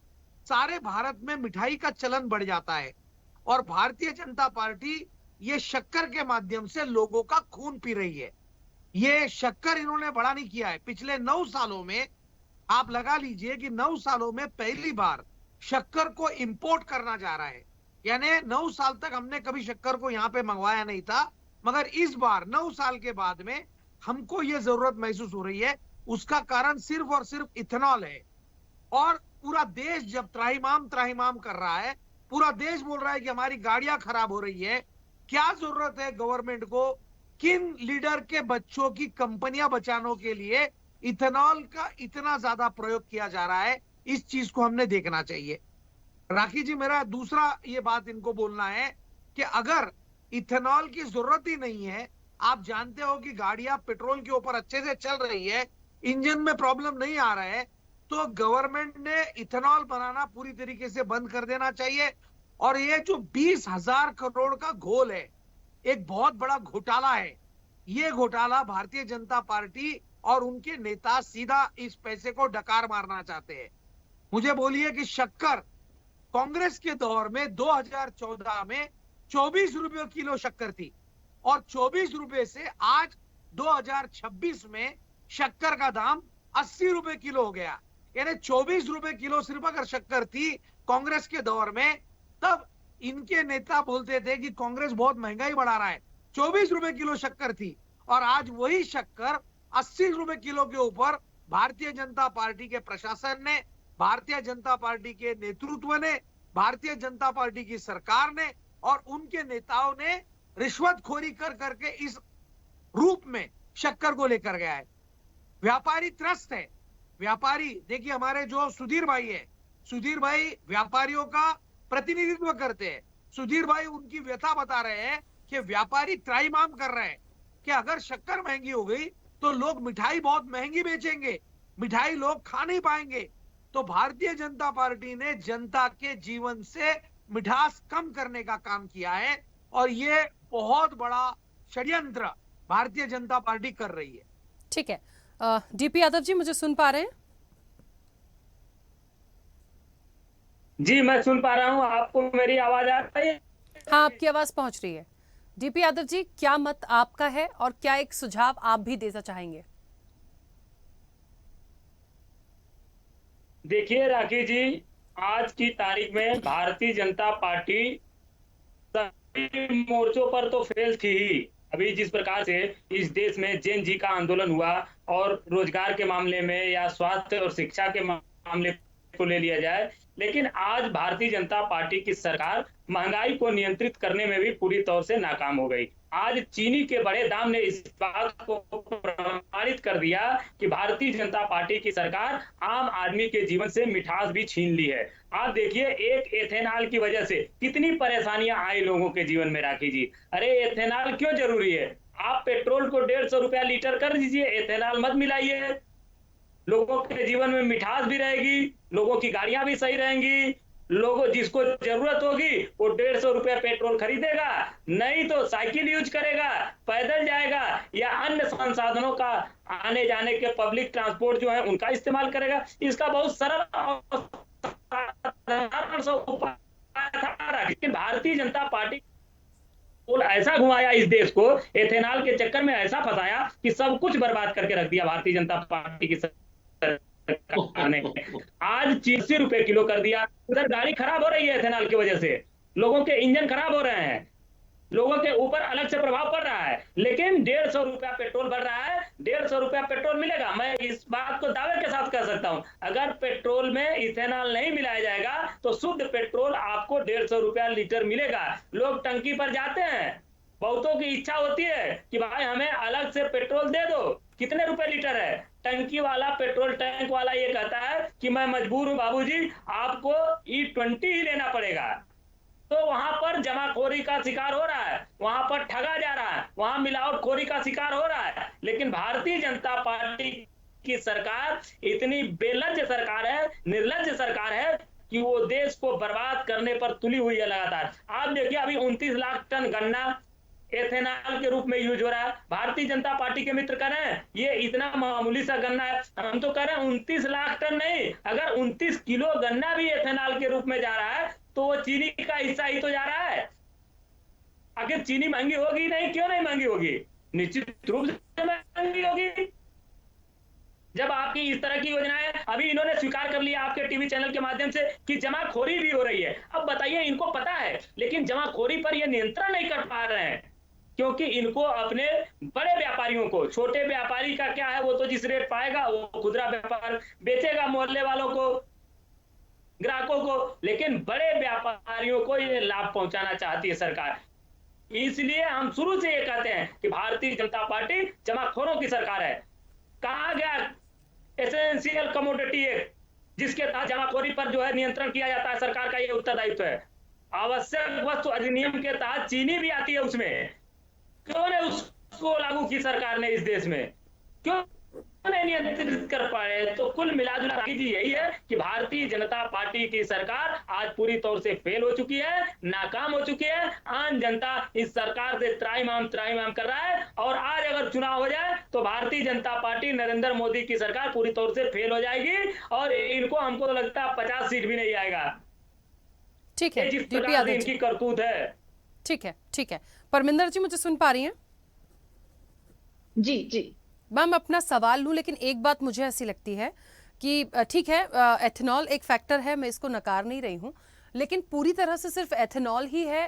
सारे भारत में मिठाई का चलन बढ़ जाता है और भारतीय जनता पार्टी ये शक्कर के माध्यम से लोगों का खून पी रही है। ये शक्कर इन्होंने बड़ा नहीं किया है। पिछले 9 सालों में आप लगा लीजिए कि 9 सालों में पहली बार शक्कर को इंपोर्ट करना जा रहा है। यानी 9 साल तक हमने कभी शक्कर को यहाँ पे मंगवाया नहीं था, मगर इस बार 9 साल के बाद में हमको ये जरूरत महसूस हो रही है। उसका कारण सिर्फ और सिर्फ इथेनॉल है। और पूरा देश जब त्राहिमाम कर रहा है, पूरा देश बोल रहा है कि हमारी गाड़ियां खराब हो रही है, क्या जरूरत है गवर्नमेंट को किन लीडर के बच्चों की कंपनियां बचाने के लिए इथेनॉल का इतना ज्यादा प्रयोग किया जा रहा है? इस चीज को हमने देखना चाहिए। राखी जी, मेरा दूसरा ये बात इनको बोलना है कि अगर इथेनॉल की जरूरत ही नहीं है, आप जानते हो कि गाड़ियां पेट्रोल के ऊपर अच्छे से चल रही है, इंजन में प्रॉब्लम नहीं आ रहा है, तो गवर्नमेंट ने इथेनॉल बनाना पूरी तरीके से बंद कर देना चाहिए। और ये जो 20,000 करोड़ का घोल है, एक बहुत बड़ा घोटाला है। ये घोटाला भारतीय जनता पार्टी और उनके नेता सीधा इस पैसे को डकार मारना चाहते हैं। मुझे बोलिए कि शक्कर कांग्रेस के दौर में 2014 में 24 रुपए किलो शक्कर थी और 24 रुपए से आज 2026 में शक्कर का दाम 80 रुपए किलो हो गया। यानी 24 रुपए किलो सिर्फ अगर शक्कर थी कांग्रेस के दौर में, तब इनके नेता बोलते थे कि कांग्रेस बहुत महंगाई बढ़ा रहा है। 24 रुपए किलो शक्कर थी और आज वही शक्कर 80 रुपए किलो के ऊपर भारतीय जनता पार्टी के प्रशासन ने, भारतीय जनता पार्टी के नेतृत्व ने, भारतीय जनता पार्टी की सरकार ने और उनके नेताओं ने रिश्वतखोरी कर करके इस रूप में शक्कर को लेकर गया है। व्यापारी त्रस्त है। व्यापारी देखिए, हमारे जो सुधीर भाई है, सुधीर भाई व्यापारियों का प्रतिनिधित्व करते हैं। सुधीर भाई उनकी व्यथा बता रहे हैं कि व्यापारी त्राहिमाम कर रहे हैं कि अगर शक्कर महंगी हो गई तो लोग मिठाई बहुत महंगी बेचेंगे, मिठाई लोग खा नहीं पाएंगे। तो भारतीय जनता पार्टी ने जनता के जीवन से मिठास कम करने का काम किया है और ये बहुत बड़ा षड्यंत्र भारतीय जनता पार्टी कर रही है। ठीक है, डीपी यादव जी, मुझे सुन पा रहे हैं? जी, मैं सुन पा रहा हूँ। आपको मेरी आवाज आ रही है? हाँ, आपकी आवाज पहुंच रही है। डीपी यादव जी, क्या मत आपका है और क्या एक सुझाव आप भी देना चाहेंगे? देखिए राखी जी, आज की तारीख में भारतीय जनता पार्टी सभी मोर्चों पर तो फेल थी ही। अभी जिस प्रकार से इस देश में जेन जी का आंदोलन हुआ और रोजगार के मामले में या स्वास्थ्य और शिक्षा के मामले को ले लिया जाए, लेकिन आज भारतीय जनता पार्टी की सरकार महंगाई को नियंत्रित करने में भी पूरी तौर से नाकाम हो गई। आज चीनी के बढ़े दाम ने इस बात को प्रमाणित कर दिया कि भारतीय जनता पार्टी की सरकार आम आदमी के जीवन से मिठास भी छीन ली है। आप देखिए, एक एथेनॉल की वजह से कितनी परेशानियां आई लोगों के जीवन में। राखी जी, अरे एथेनॉल क्यों जरूरी है? आप पेट्रोल को 150 रुपया लीटर कर दीजिए, एथेनॉल मत मिलाइए, लोगों के जीवन में मिठास भी रहेगी, लोगों की गाड़ियां भी सही रहेंगी, लोगों जिसको जरूरत होगी वो 150 रुपया पेट्रोल खरीदेगा, नहीं तो साइकिल यूज करेगा, पैदल जाएगा या अन्य संसाधनों का आने जाने के पब्लिक ट्रांसपोर्ट जो है उनका इस्तेमाल करेगा। इसका बहुत सरल उपाय था, लेकिन भारतीय जनता पार्टी ऐसा घुमाया इस देश को, एथेनॉल के चक्कर में ऐसा फंसाया कि सब कुछ बर्बाद करके रख दिया भारतीय जनता पार्टी की सरकार ने। आज 80 रुपए किलो कर दिया। उधर गाड़ी खराब हो रही है एथेनॉल की वजह से, लोगों के इंजन खराब हो रहे हैं, लोगों के ऊपर अलग से प्रभाव पड़ रहा है, लेकिन 150 रुपया पेट्रोल बढ़ रहा है, 150 रुपया पेट्रोल मिलेगा। मैं इस बात को दावे के साथ कह सकता हूं, अगर पेट्रोल में इथेनॉल नहीं मिलाया जाएगा तो शुद्ध पेट्रोल आपको 150 रुपया लीटर मिलेगा। लोग टंकी पर जाते हैं, बहुतों की इच्छा होती है कि भाई हमें अलग से पेट्रोल दे दो, कितने रुपए लीटर है? टंकी वाला, पेट्रोल टैंक वाला ये कहता है कि मैं मजबूर हूं बाबूजी, आपको E20 ही लेना पड़ेगा। तो वहां पर जमाखोरी का शिकार हो रहा है, वहां पर ठगा जा रहा है, वहां मिलावटखोरी का शिकार हो रहा है। लेकिन भारतीय जनता पार्टी की सरकार इतनी बेलज्ज सरकार है, निर्लज्ज सरकार है कि वो देश को बर्बाद करने पर तुली हुई है लगातार। आप देखिए, अभी 29 लाख टन गन्ना एथेनॉल के रूप में यूज हो रहा है। भारतीय जनता पार्टी के मित्र कह रहे हैं ये इतना मामूली सा गन्ना है, हम तो कह रहे हैं 29 लाख टन नहीं, अगर 29 किलो गन्ना भी एथेनॉल के रूप में जा रहा है तो वो चीनी का हिस्सा ही तो जा रहा है। आखिर चीनी महंगी होगी नहीं? क्यों नहीं महंगी होगी? निश्चित रूप से महंगी होगी। जब आपकी इस तरह की योजनाएं, अभी इन्होंने स्वीकार कर लिया आपके टीवी चैनल के माध्यम से कि जमाखोरी भी हो रही है। अब बताइए, इनको पता है लेकिन जमाखोरी पर ये नियंत्रण नहीं कर पा रहे हैं, क्योंकि इनको अपने बड़े व्यापारियों को, छोटे व्यापारी का क्या है, वो तो जिस रेट पाएगा वो खुदरा व्यापार बेचेगा मोहल्ले वालों को, ग्राहकों को, लेकिन बड़े व्यापारियों को ये लाभ पहुंचाना चाहती है सरकार। इसलिए हम शुरू से ये कहते हैं कि भारतीय जनता पार्टी जमाखोरों की सरकार है। कहा गया एसेंशियल कमोडिटी एक्ट, जिसके तहत जमाखोरी पर जो है नियंत्रण किया जाता है, सरकार का ये उत्तरदायित्व है। आवश्यक वस्तु अधिनियम के तहत चीनी भी आती है उसमें, क्यों नहीं उसको लागू की सरकार ने इस देश में? क्यों नहीं नियंत्रित कर पाए? तो कुल मिलाजुला जी यही है कि भारतीय जनता पार्टी की सरकार आज पूरी तौर से फेल हो चुकी है, नाकाम हो चुकी है। आम जनता इस सरकार से त्राहिमाम कर रहा है, और आज अगर चुनाव हो जाए तो भारतीय जनता पार्टी, नरेंद्र मोदी की सरकार पूरी तौर से फेल हो जाएगी और इनको, हमको लगता है 50 सीट भी नहीं आएगा। ठीक है, जिस प्रकार से इनकी करतूत है। ठीक है। परमिंदर जी, मुझे सुन पा रही हैं? जी मैम, अपना सवाल लूं, लेकिन एक बात मुझे ऐसी लगती है कि ठीक है, एथेनॉल एक फैक्टर है, मैं इसको नकार नहीं रही हूं, लेकिन पूरी तरह से सिर्फ एथेनॉल ही है,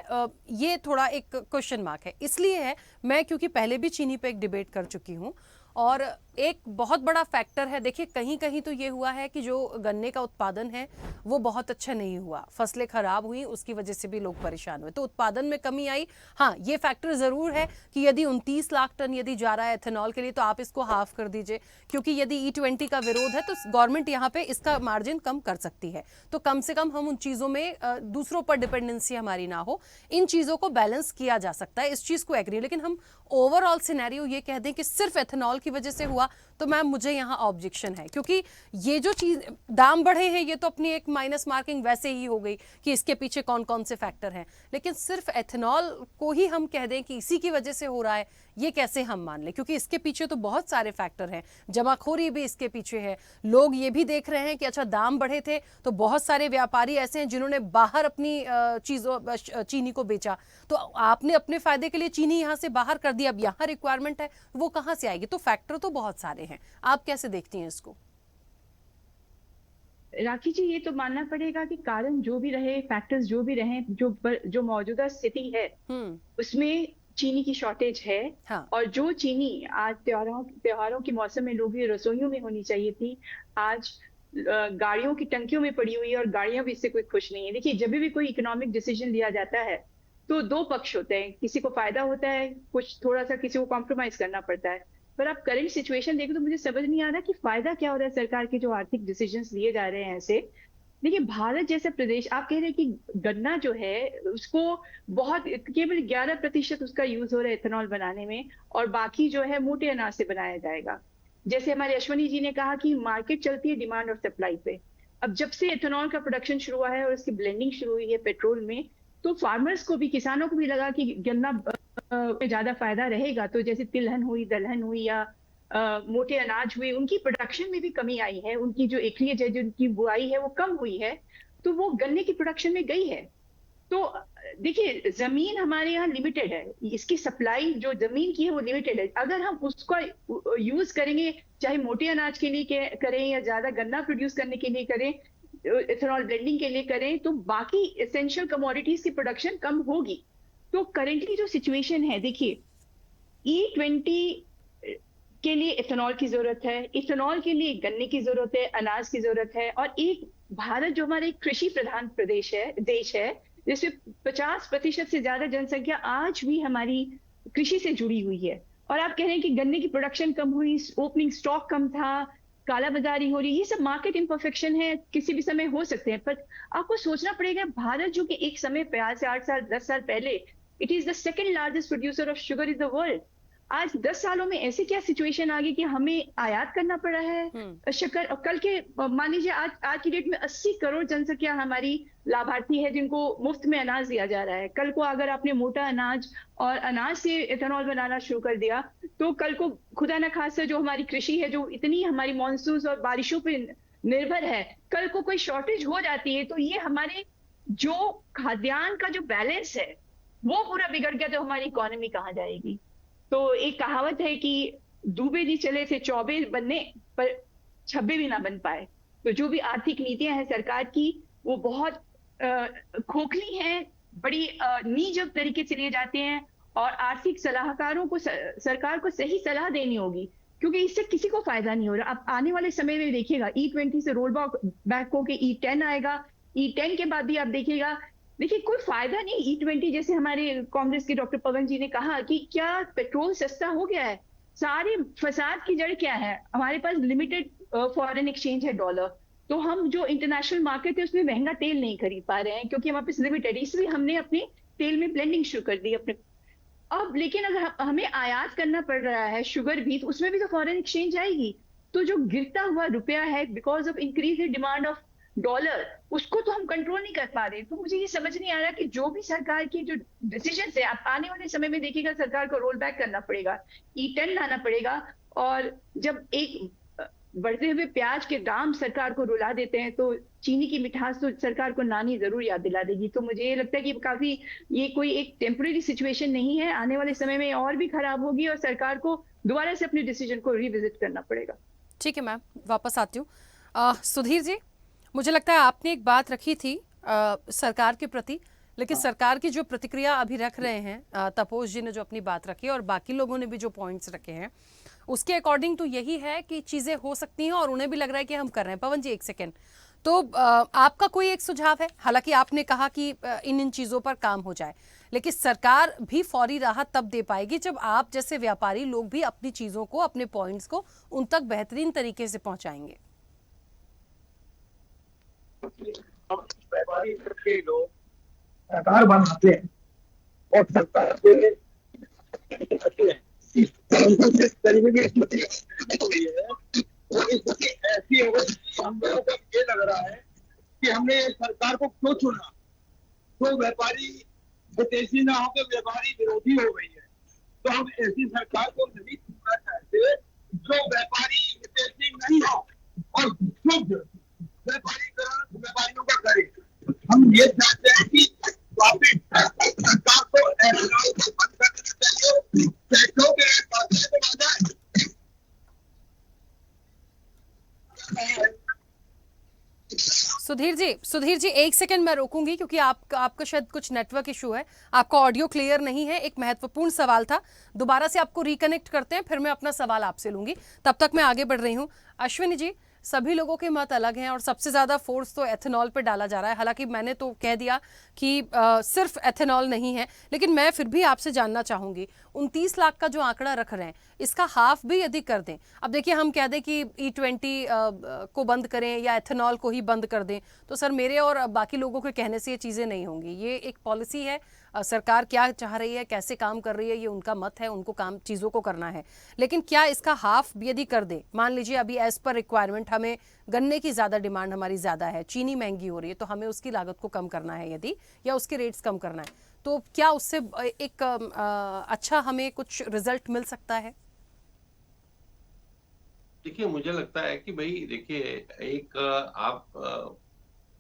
ये थोड़ा एक क्वेश्चन मार्क है। इसलिए है, मैं क्योंकि पहले भी चीनी पे एक डिबेट कर चुकी हूं, और एक बहुत बड़ा फैक्टर है, देखिए कहीं कहीं तो ये हुआ है कि जो गन्ने का उत्पादन है वो बहुत अच्छा नहीं हुआ, फसलें खराब हुई, उसकी वजह से भी लोग परेशान हुए, तो उत्पादन में कमी आई। हाँ, ये फैक्टर ज़रूर है कि यदि 29 लाख टन यदि जा रहा है एथेनॉल के लिए तो आप इसको हाफ कर दीजिए, क्योंकि यदि E20 का विरोध है तो गवर्नमेंट यहाँ पे इसका मार्जिन कम कर सकती है, तो कम से कम हम उन चीज़ों में दूसरों पर डिपेंडेंसी हमारी ना हो, इन चीज़ों को बैलेंस किया जा सकता है, इस चीज़ को एग्री। लेकिन हम ओवरऑल सिनेरियो ये कह दें कि सिर्फ एथेनॉल की वजह से हुआ, तो मैम मुझे यहाँ ऑब्जेक्शन है, क्योंकि ये जो चीज दाम बढ़े हैं ये तो अपनी एक माइनस मार्किंग वैसे ही हो गई कि इसके पीछे कौन कौन से फैक्टर हैं, लेकिन सिर्फ एथेनॉल को ही हम कह दें कि इसी की वजह से हो रहा है, ये कैसे हम मान लें? क्योंकि इसके पीछे तो बहुत सारे फैक्टर हैं, जमाखोरी भी इसके पीछे है। लोग ये भी देख रहे हैं कि अच्छा दाम बढ़े थे तो बहुत सारे व्यापारी ऐसे हैं जिन्होंने बाहर अपनी चीनी को बेचा, तो आपने अपने फायदे के लिए चीनी यहाँ से बाहर कर दी, अब यहाँ रिक्वायरमेंट है, वो कहाँ से आएगी? तो फैक्टर तो बहुत सारे हैं। आप कैसे देखती हैं इसको? राखी जी, ये तो मानना पड़ेगा कि कारण जो भी रहे, फैक्टर्स जो भी रहे, जो मौजूदा स्थिति है उसमें चीनी की शॉर्टेज है। हाँ। और जो चीनी आज त्योहारों के मौसम में लोगों की रसोइयों में होनी चाहिए थी, आज गाड़ियों की टंकियों में पड़ी हुई है और गाड़ियां भी इससे कोई खुश नहीं है। देखिए, जब भी कोई इकोनॉमिक डिसीजन लिया जाता है तो दो पक्ष होते हैं, किसी को फायदा होता है, कुछ थोड़ा सा किसी को कॉम्प्रोमाइज करना पड़ता है। पर आप करंट सिचुएशन देखो तो मुझे समझ नहीं आ रहा कि फायदा क्या हो रहा है सरकार के जो आर्थिक डिसीजंस लिए जा रहे हैं ऐसे। देखिए, भारत जैसा प्रदेश, आप कह रहे हैं कि गन्ना जो है उसको बहुत केवल 11% उसका यूज हो रहा है इथेनॉल बनाने में, और बाकी जो है मोटे अनाज से बनाया जाएगा। जैसे हमारे अश्वनी जी ने कहा कि मार्केट चलती है डिमांड और सप्लाई पे। अब जब से इथेनॉल का प्रोडक्शन शुरू हुआ है और उसकी ब्लेंडिंग शुरू हुई है पेट्रोल में, तो फार्मर्स को भी, किसानों को भी लगा कि गन्ना में ज्यादा फायदा रहेगा। तो जैसे तिलहन हुई, दलहन हुई या मोटे अनाज हुए, उनकी प्रोडक्शन में भी कमी आई है, उनकी जो एकड़ियज है, जो उनकी बुआई है वो कम हुई है, तो वो गन्ने की प्रोडक्शन में गई है। तो देखिए, जमीन हमारे यहाँ लिमिटेड है, इसकी सप्लाई जो जमीन की है वो लिमिटेड है। अगर हम उसका यूज करेंगे, चाहे मोटे अनाज के लिए करें या ज्यादा गन्ना प्रोड्यूस करने के लिए करें, इथेनॉल ब्लेंडिंग के लिए करें, तो बाकी एसेंशियल कमोडिटीज की प्रोडक्शन कम होगी। तो करेंटली जो सिचुएशन है, देखिए, E20 के लिए इथेनॉल की जरूरत है, इथेनॉल के लिए गन्ने की जरूरत है, अनाज की जरूरत है, और एक भारत जो हमारा एक कृषि प्रधान देश है, जिसमें 50% से ज्यादा जनसंख्या आज भी हमारी कृषि से जुड़ी हुई है। और आप कह रहे हैं कि गन्ने की प्रोडक्शन कम हुई, ओपनिंग स्टॉक कम था, काला बाजारी हो रही, ये सब मार्केट इम्परफेक्शन है, किसी भी समय हो सकते हैं। पर आपको सोचना पड़ेगा, भारत जो कि एक समय पे, आज से 8 साल 10 साल पहले, it is the second largest producer of sugar in the world, आज 10 सालों में ऐसी क्या सिचुएशन आ गई कि हमें आयात करना पड़ा है शक्कर। और कल के मान लीजिए, आज की डेट में 80 करोड़ जनसंख्या हमारी लाभार्थी है जिनको मुफ्त में अनाज दिया जा रहा है। कल को अगर आपने मोटा अनाज और अनाज से इथेनॉल बनाना शुरू कर दिया, तो कल को खुदा न खास्ता जो हमारी कृषि है, जो इतनी हमारी मॉनसून और बारिशों पे निर्भर है, कल को कोई शॉर्टेज हो जाती है, तो ये हमारे जो खाद्यान्न का जो बैलेंस है वो पूरा बिगड़ गया, तो हमारी इकोनॉमी कहाँ जाएगी। तो एक कहावत है कि डूबे जी चले थे चौबे बनने, पर छब्बे भी ना बन पाए। तो जो भी आर्थिक नीतियां हैं सरकार की, वो बहुत खोखली हैं, बड़ी नीजब तरीके से लिए जाते हैं, और आर्थिक सलाहकारों को, सरकार को सही सलाह देनी होगी, क्योंकि इससे किसी को फायदा नहीं हो रहा। अब आने वाले समय में देखिएगा, E20 से रोल बैक होके E10 आएगा, E10 के बाद भी आप देखिएगा, देखिए कोई फायदा नहीं। E20 जैसे हमारे कांग्रेस के डॉक्टर पवन जी ने कहा कि क्या पेट्रोल सस्ता हो गया है? सारे फसाद की जड़ क्या है? हमारे पास लिमिटेड फॉरेन एक्सचेंज है डॉलर, तो हम जो इंटरनेशनल मार्केट है उसमें महंगा तेल नहीं खरीद पा रहे हैं, क्योंकि हमारे पास लिमिटेड, इसलिए हमने अपने तेल में ब्लेंडिंग शुरू कर दी अपने। अब लेकिन अगर हमें आयात करना पड़ रहा है शुगर भी, तो उसमें भी तो फॉरेन एक्सचेंज आएगी। तो जो गिरता हुआ रुपया है because of increase in demand of dollar, उसको तो हम कंट्रोल नहीं कर पा रहे। तो मुझे ये समझ नहीं आ रहा कि जो भी सरकार की जो डिसीजन है, आप आने वाले समय में देखिएगा सरकार को रोल बैक करना पड़ेगा, E10 लाना पड़ेगा। और जब एक बढ़ते हुए प्याज के दाम सरकार को रुला देते हैं, तो चीनी की मिठास तो सरकार को नानी जरूर याद दिला देगी। तो मुझे ये लगता है कि काफी ये कोई एक टेम्परेरी सिचुएशन नहीं है, आने वाले समय में और भी खराब होगी, और सरकार को दोबारा से अपने डिसीजन को रिविजिट करना पड़ेगा। ठीक है मैम, वापस आती हूँ। सुधीर जी, मुझे लगता है आपने एक बात रखी थी सरकार के प्रति, लेकिन सरकार की जो प्रतिक्रिया अभी रख रहे हैं, तपोज जी ने जो अपनी बात रखी और बाकी लोगों ने भी जो पॉइंट्स रखे हैं, उसके अकॉर्डिंग तो यही है कि चीजें हो सकती हैं और उन्हें भी लग रहा है कि हम कर रहे हैं। पवन जी, एक सेकेंड, तो आपका कोई एक सुझाव है? हालांकि आपने कहा कि इन चीजों पर काम हो जाए, लेकिन सरकार भी फौरी राहत तब दे पाएगी जब आप जैसे व्यापारी लोग भी अपनी चीजों को, अपने पॉइंट्स को उन तक बेहतरीन तरीके से पहुंचाएंगे। व्यापारी के लोग सरकार बनाते हैं और सरकार के ऐसी हो गई, हम लोगों को ये लग रहा है कि हमने सरकार को क्यों चुना। तो व्यापारी विदेशी ना होकर व्यापारी विरोधी हो गई है, तो हम ऐसी सरकार को नहीं चुनना चाहते जो व्यापारी विदेशी नहीं हो और शुद्ध व्यापारियों का करे। हम ये चाहते हैं कि सरकार को बंद कर देना चाहिए, टैक्सों के सुधीर जी एक सेकंड मैं रोकूंगी, क्योंकि आपका शायद कुछ नेटवर्क इशू है, आपका ऑडियो क्लियर नहीं है। एक महत्वपूर्ण सवाल था, दोबारा से आपको रिकनेक्ट करते हैं, फिर मैं अपना सवाल आपसे लूंगी। तब तक मैं आगे बढ़ रही हूँ। अश्विनी जी, सभी लोगों के मत अलग हैं और सबसे ज़्यादा फोर्स तो एथेनॉल पे डाला जा रहा है। हालांकि मैंने तो कह दिया कि सिर्फ एथेनॉल नहीं है, लेकिन मैं फिर भी आपसे जानना चाहूँगी 29 लाख का जो आंकड़ा रख रहे हैं इसका हाफ भी यदि कर दें, अब देखिए हम कह दें कि E20 को बंद करें या एथेनॉल को ही बंद कर दें, तो सर मेरे और बाकी लोगों के कहने से ये चीज़ें नहीं होंगी। ये एक पॉलिसी है, सरकार क्या चाह रही है, कैसे काम कर रही है, ये उनका मत है, उनको काम चीज़ों को करना है। लेकिन क्या इसका हाफ यदि कर दे, मान लीजिए अभी एज पर रिक्वायरमेंट हमें गन्ने की ज़्यादा डिमांड हमारी ज़्यादा है, चीनी महंगी हो रही है, तो हमें उसकी लागत को कम करना है यदि, या उसके रेट्स कम करना है, तो क्या उससे एक अच्छा हमें कुछ रिजल्ट मिल सकता है? देखिए, मुझे लगता है कि भाई देखिए, एक आप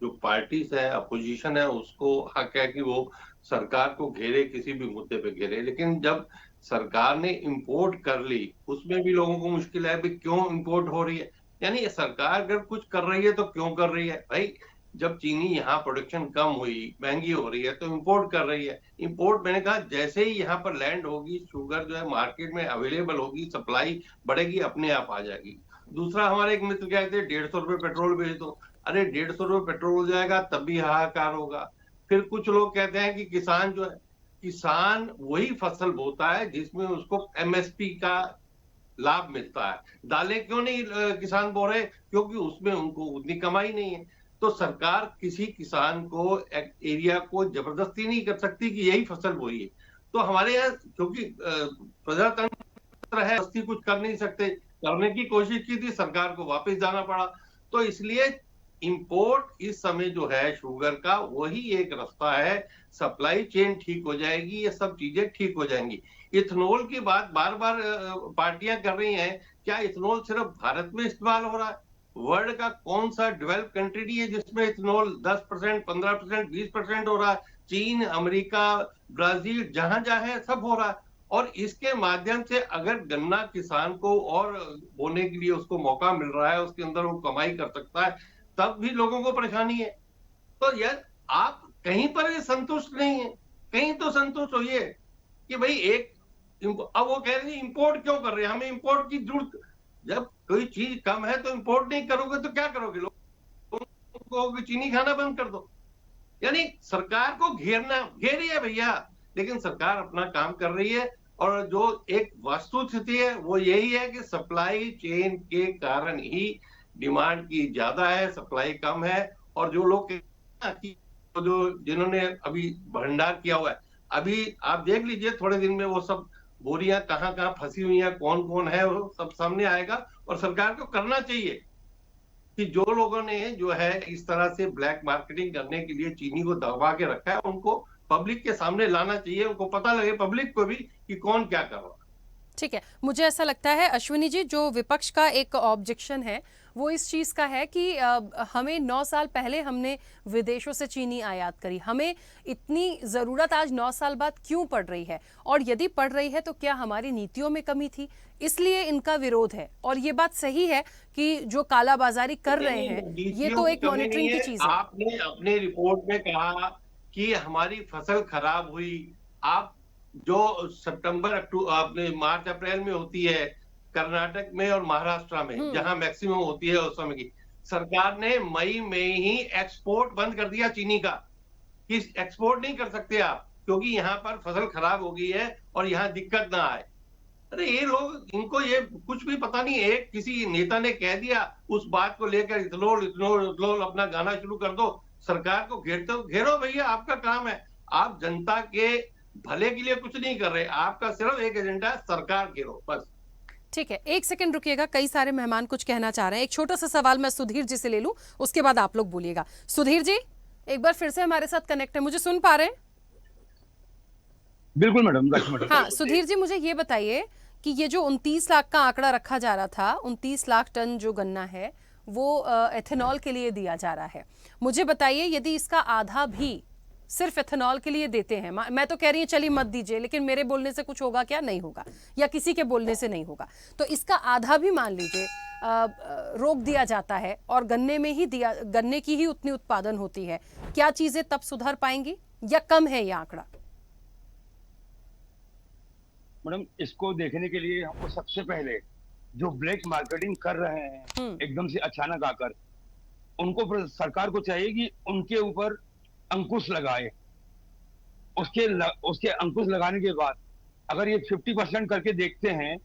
जो पार्टीज है, अपोजिशन है, उसको हक है कि वो सरकार को घेरे, किसी भी मुद्दे पे घेरे। लेकिन जब सरकार ने इंपोर्ट कर ली, उसमें भी लोगों को मुश्किल है भी क्यों इंपोर्ट हो रही है। यानी सरकार अगर कुछ कर रही है तो क्यों कर रही है भाई? जब चीनी यहाँ प्रोडक्शन कम हुई, महंगी हो रही है, तो इंपोर्ट कर रही है। इंपोर्ट मैंने कहा जैसे ही यहाँ पर लैंड होगी, शुगर जो है मार्केट में अवेलेबल होगी, सप्लाई बढ़ेगी, अपने आप आ जाएगी। दूसरा, हमारे एक मित्र कहते हैं 150 रुपए पेट्रोल भेज दो। अरे 150 रुपए पेट्रोल हो जाएगा तब भी हाहाकार होगा। फिर कुछ लोग कहते हैं कि किसान जो है, किसान वही फसल बोता है जिसमें उसको MSP का लाभ मिलता है। दालें क्यों नहीं किसान बो रहे? क्योंकि उसमें उनको उतनी कमाई नहीं है। तो सरकार किसी किसान को, एरिया को जबरदस्ती नहीं कर सकती कि यही फसल बोइए। तो हमारे यहाँ क्योंकि प्रजातंत्र है, कुछ कर नहीं सकते, करने की कोशिश की थी, सरकार को वापस जाना पड़ा। तो इसलिए इंपोर्ट इस समय जो है शुगर का, वही एक रास्ता है। सप्लाई चेन ठीक हो जाएगी, ये सब चीजें ठीक हो जाएंगी। इथेनॉल की बात बार बार पार्टियां कर रही हैं। क्या इथेनॉल सिर्फ भारत में इस्तेमाल हो रहा है? वर्ल्ड का कौन सा डेवलप कंट्री नहीं है जिसमें इथेनॉल 10%, 15%, 20% हो रहा है? चीन, अमेरिका, ब्राजील, जहां जहां है सब हो रहा है। और इसके माध्यम से अगर गन्ना किसान को और बोने के लिए उसको मौका मिल रहा है, उसके अंदर वो कमाई कर सकता है, तब भी लोगों को परेशानी है। तो यार आप कहीं पर भी संतुष्ट नहीं है, कहीं तो संतुष्ट होइए कि भाई एक, अब वो कह रहे हैं इंपोर्ट क्यों कर रहे हैं, हमें इंपोर्ट की जरूरत, जब कोई चीज कम है तो इंपोर्ट नहीं करोगे तो क्या करोगे? लोगों को चीनी खाना बंद कर दो। यानी सरकार को घेरी है भैया, लेकिन सरकार अपना काम कर रही है। और जो एक वस्तुस्थिति है वो यही है कि सप्लाई चेन के कारण ही डिमांड की ज्यादा है, सप्लाई कम है। और जो लोग जो जिन्होंने अभी भंडार किया हुआ है, अभी आप देख लीजिए थोड़े दिन में वो सब बोरियां कहाँ कहाँ फंसी हुई हैं, कौन कौन है, वो सब सामने आएगा। और सरकार को करना चाहिए कि जो लोगों ने जो है इस तरह से ब्लैक मार्केटिंग करने के लिए चीनी को दबा के रखा है, उनको पब्लिक के सामने लाना चाहिए, उनको पता लगे पब्लिक को भी कि कौन क्या कर रहा है। ठीक है, मुझे ऐसा लगता है अश्विनी जी, जो विपक्ष का एक ऑब्जेक्शन है वो इस चीज़ का है कि हमें 9 साल पहले हमने विदेशों से चीनी आयात करी, हमें इतनी ज़रूरत आज 9 साल बाद क्यों पड़ रही है? और यदि पड़ रही है तो क्या हमारी नीतियों में कमी थी, इसलिए इनका विरोध है? और ये बात सही है कि जो कालाबाजारी कर रहे हैं ये तो एक मॉनिटरिंग की चीज़ है। आपने अपने रिपोर्ट में कहा कि हमारी फसल खराब हुई। आप जो सितंबर, अक्टूबर, मार्च, अप्रैल में होती है कर्नाटक में और महाराष्ट्र में, जहां मैक्सिमम होती है, उस समय की सरकार ने मई में ही एक्सपोर्ट बंद कर दिया चीनी का, कि एक्सपोर्ट नहीं कर सकते आप क्योंकि यहाँ पर फसल खराब हो गई है और यहाँ दिक्कत ना आए। अरे ये लोग, इनको ये कुछ भी पता नहीं। एक किसी नेता ने कह दिया, उस बात को लेकर इथेनॉल इथेनॉल इथेनॉल अपना गाना शुरू कर दो, सरकार को घेरो भैया, आपका काम है। आप जनता के भले के लिए कुछ नहीं कर रहे, आपका सिर्फ एक एजेंडा है, सरकार घेरो, बस। ठीक है, एक सेकंड रुकिएगा, कई सारे मेहमान कुछ कहना चाह रहे हैं। एक छोटा सा सवाल मैं सुधीर जी से ले लूं, उसके बाद आप लोग बोलिएगा। सुधीर जी एक बार फिर से हमारे साथ कनेक्ट है, मुझे सुन पा रहे हैं? बिल्कुल मैडम। हाँ सुधीर जी, मुझे ये बताइए कि ये जो 29 लाख का आंकड़ा रखा जा रहा था, 29 लाख टन जो गन्ना है वो एथेनॉल के लिए दिया जा रहा है। मुझे बताइए यदि इसका आधा भी सिर्फ एथेनॉल के लिए देते हैं, मैं तो कह रही हूँ चलिए मत दीजिए, लेकिन मेरे बोलने से कुछ होगा क्या? नहीं होगा, या किसी के बोलने से नहीं होगा। तो इसका आधा भी मान लीजिए रोक दिया जाता है और गन्ने की ही उतनी उत्पादन होती है, क्या चीजें तब सुधर पाएंगी या कम है ये आंकड़ा? मैडम इसको देखने के लिए हमको सबसे पहले जो ब्लैक मार्केटिंग कर रहे हैं एकदम से अचानक आकर, उनको सरकार को चाहिए कि उनके ऊपर अंकुश लगाए। उसके अंकुश लगाने के बाद अगर ये 50% करके देखते हैं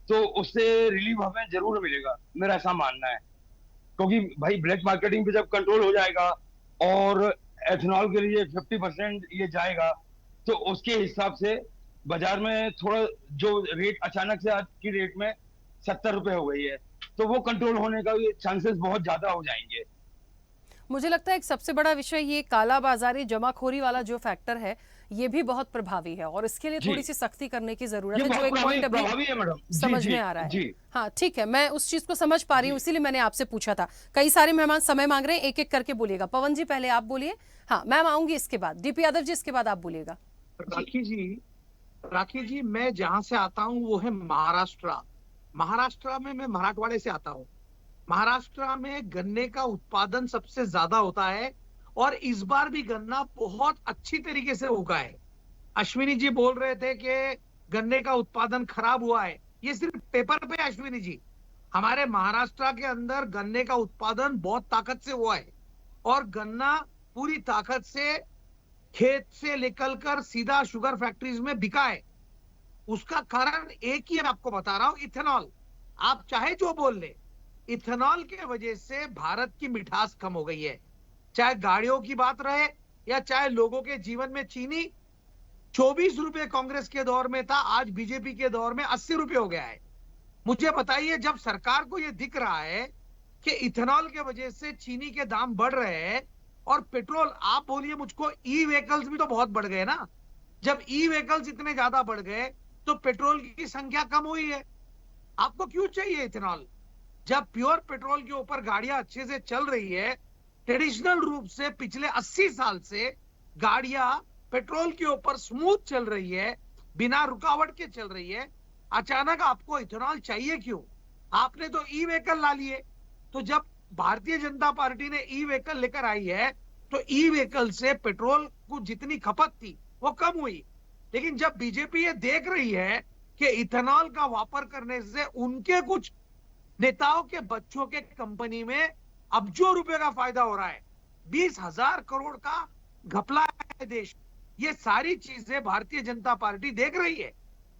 तो उससे रिलीफ हमें जरूर मिलेगा, मेरा ऐसा मानना है। क्योंकि भाई ब्लैक मार्केटिंग पे जब कंट्रोल हो जाएगा और एथेनॉल के लिए 50% ये जाएगा, तो उसके हिसाब से बाजार में थोड़ा जो रेट अचानक से आज की रेट में 70 रुपए हो गई है, तो वो कंट्रोल होने का चांसेस बहुत ज्यादा हो जाएंगे। मुझे लगता है एक सबसे बड़ा विषय ये काला बाजारी जमाखोरी वाला जो फैक्टर है ये भी बहुत प्रभावी है और इसके लिए थोड़ी सी सख्ती करने की जरूरत है, जो एक पॉइंट अभी समझ में आ रहा है। हाँ ठीक है, मैं उस चीज को समझ पा रही हूँ, इसीलिए मैंने आपसे पूछा था। कई सारे मेहमान समय मांग रहे हैं, एक एक करके बोलिएगा। पवन जी पहले आप बोलिए। हाँ मैम आऊंगी इसके बाद, डीपी यादव जी इसके बाद आप बोलिएगा। राखी जी मैं जहां से आता हूँ वो है महाराष्ट्र। महाराष्ट्र में मैं मराठवाड़े से आता हूँ। महाराष्ट्र में गन्ने का उत्पादन सबसे ज्यादा होता है और इस बार भी गन्ना बहुत अच्छी तरीके से उगा है। अश्विनी जी बोल रहे थे कि गन्ने का उत्पादन खराब हुआ है, ये सिर्फ पेपर पे अश्विनी जी। हमारे महाराष्ट्र के अंदर गन्ने का उत्पादन बहुत ताकत से हुआ है और गन्ना पूरी ताकत से खेत से निकलकर सीधा शुगर फैक्ट्रीज में बिका है। उसका कारण एक ही आपको बता रहा हूं, इथेनॉल। आप चाहे जो बोल ले, इथेनॉल के वजह से भारत की मिठास कम हो गई है। चाहे गाड़ियों की बात रहे या चाहे लोगों के जीवन में चीनी 24 रुपए कांग्रेस के दौर में था, आज बीजेपी के दौर में 80 रुपए हो गया है। मुझे बताइए, जब सरकार को यह दिख रहा है कि इथेनॉल के वजह से चीनी के दाम बढ़ रहे हैं और पेट्रोल, आप बोलिए मुझको, ई व्हीकल्स भी तो बहुत बढ़ गए ना। जब ई व्हीकल्स इतने ज्यादा बढ़ गए तो पेट्रोल की संख्या कम हुई है। आपको क्यों चाहिए इथेनॉल? जब प्योर पेट्रोल के ऊपर गाड़ियां अच्छे से चल रही है, ट्रेडिशनल रूप से पिछले 80 साल से गाड़ियां पेट्रोल के ऊपर स्मूथ चल रही है, बिना रुकावट के चल रही है, अचानक आपको इथेनॉल चाहिए क्यों? आपने तो ई व्हीकल ला लिए। तो जब भारतीय जनता पार्टी ने ई व्हीकल लेकर आई है तो ई व्हीकल से पेट्रोल को जितनी खपत थी वो कम हुई। लेकिन जब बीजेपी ये देख रही है कि इथेनॉल का वापर करने से उनके कुछ नेताओं के बच्चों के कंपनी में अब्जों रुपए का फायदा हो रहा है, 20,000 करोड़ का घपला है देश। ये सारी चीजें भारतीय जनता पार्टी देख रही है,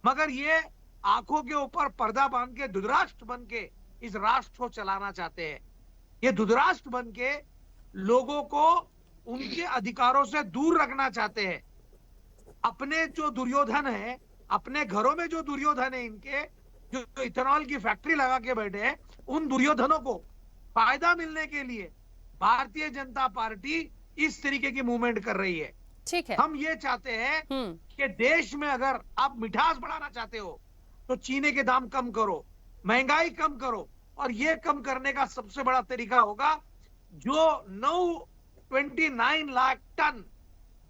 मगर ये आंखों के ऊपर पर्दा बांध के धृतराष्ट्र बन के इस राष्ट्र को चलाना चाहते हैं। ये धृतराष्ट्र बन के लोगों को उनके अधिकारों से दूर रखना चाहते हैं। अपने जो दुर्योधन है, अपने घरों में जो दुर्योधन है, इनके जो इथेनॉल की फैक्ट्री लगा के बैठे हैं, उन दुर्योधनों को फायदा मिलने के लिए भारतीय जनता पार्टी इस तरीके की मूवमेंट कर रही है। ठीक है, हम ये चाहते हैं कि देश में अगर आप मिठास बढ़ाना चाहते हो तो चीनी के दाम कम करो, महंगाई कम करो, और ये कम करने का सबसे बड़ा तरीका होगा जो 29 लाख टन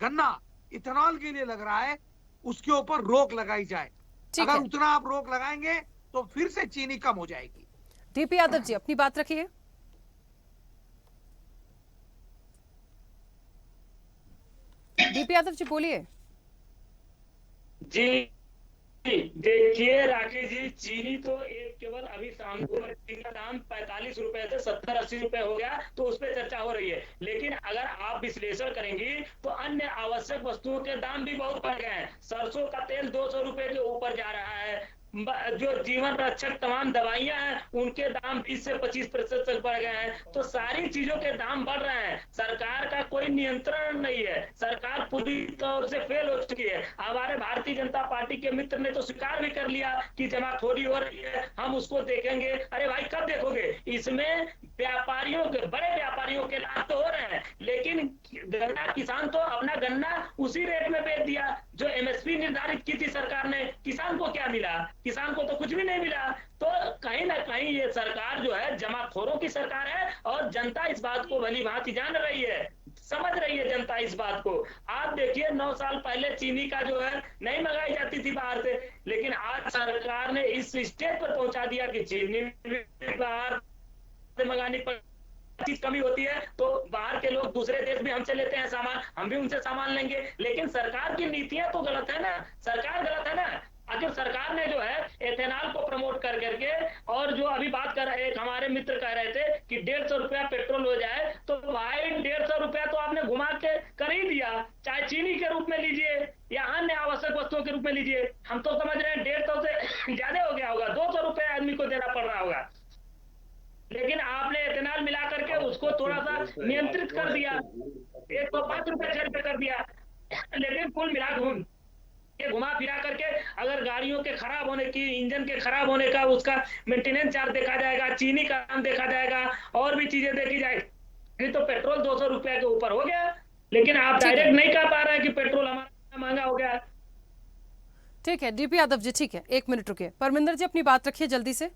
गन्ना इथेनॉल के लिए लग रहा है उसके ऊपर रोक लगाई जाए। अगर उतना आप रोक लगाएंगे तो फिर से चीनी कम हो जाएगी। डीपी यादव जी अपनी बात रखिए। डीपी यादव जी बोलिए। जी देखिए राकेश जी, चीनी तो एक केवल अभी शाम को चीनी का दाम 45 रुपए से 70-80 रुपए हो गया तो उस पर चर्चा हो रही है। लेकिन अगर आप विश्लेषण करेंगी तो अन्य आवश्यक वस्तुओं के दाम भी बहुत बढ़ गए हैं। सरसों का तेल 200 रुपए के ऊपर जा रहा है। जो जीवन रक्षक तमाम दवाइयां हैं उनके दाम 20 से 25% तक बढ़ गए हैं। तो सारी चीजों के दाम बढ़ रहे हैं। सरकार का कोई नियंत्रण नहीं है, सरकार पूरी तौर से फेल हो चुकी है। हमारे भारतीय जनता पार्टी के मित्र ने तो स्वीकार भी कर लिया कि जमाखोरी हो रही है, हम उसको देखेंगे। अरे भाई कब देखोगे? इसमें व्यापारियों के, बड़े व्यापारियों के लाभ तो हो रहे हैं, लेकिन गन्ना किसान तो अपना गन्ना उसी रेट में बेच दिया जो एमएसपी निर्धारित की थी सरकार ने। किसान को क्या मिला? किसान को तो कुछ भी नहीं मिला। तो कहीं ना कहीं ये सरकार जो है जमाखोरों की सरकार है और जनता इस बात को भली भांति जान रही है, समझ रही है जनता इस बात को। आप देखिए 9 साल पहले चीनी का जो है नहीं मंगाई जाती थी बाहर से, लेकिन आज सरकार ने इस स्टेज पर पहुंचा दिया कि चीनी बाहर से मंगानी चीज कमी होती है तो बाहर के लोग, दूसरे देश भी हमसे लेते हैं सामान, हम भी उनसे सामान लेंगे। लेकिन सरकार की नीतियां तो गलत है ना, सरकार गलत है ना। आखिर सरकार ने जो है एथेनॉल को प्रमोट कर करके, और जो अभी बात कर रहे, एक हमारे मित्र कह रहे थे कि 150 रुपया पेट्रोल हो जाए, तो भाई 150 रुपया तो आपने घुमा के कर ही दिया, चाहे चीनी के रूप में लीजिए या अन्य आवश्यक वस्तुओं के रूप में लीजिए। हम तो समझ रहे हैं 150 से ज्यादा हो गया होगा, 200 रुपया आदमी को देना पड़ रहा होगा, लेकिन आपने एथेनॉल मिला करके उसको थोड़ा सा नियंत्रित कर दिया, 105 रुपए 6 रुपए कर दिया। लेकिन कुल मिला ये घुमा फिरा करके अगर गाड़ियों के खराब होने की, इंजन के खराब होने का उसका मेंटेनेंस चार्ज देखा जाएगा, चीनी का दाम देखा जाएगा, और भी चीजें देखी जाएगी, तो पेट्रोल 200 रुपया के ऊपर हो गया। लेकिन आप डायरेक्ट नहीं कह पा रहे हैं कि पेट्रोल हमारा महंगा हो गया। ठीक है डीपी यादव जी, ठीक है, 1 मिनट रुकिए। परमिंदर जी अपनी बात रखिए जल्दी से।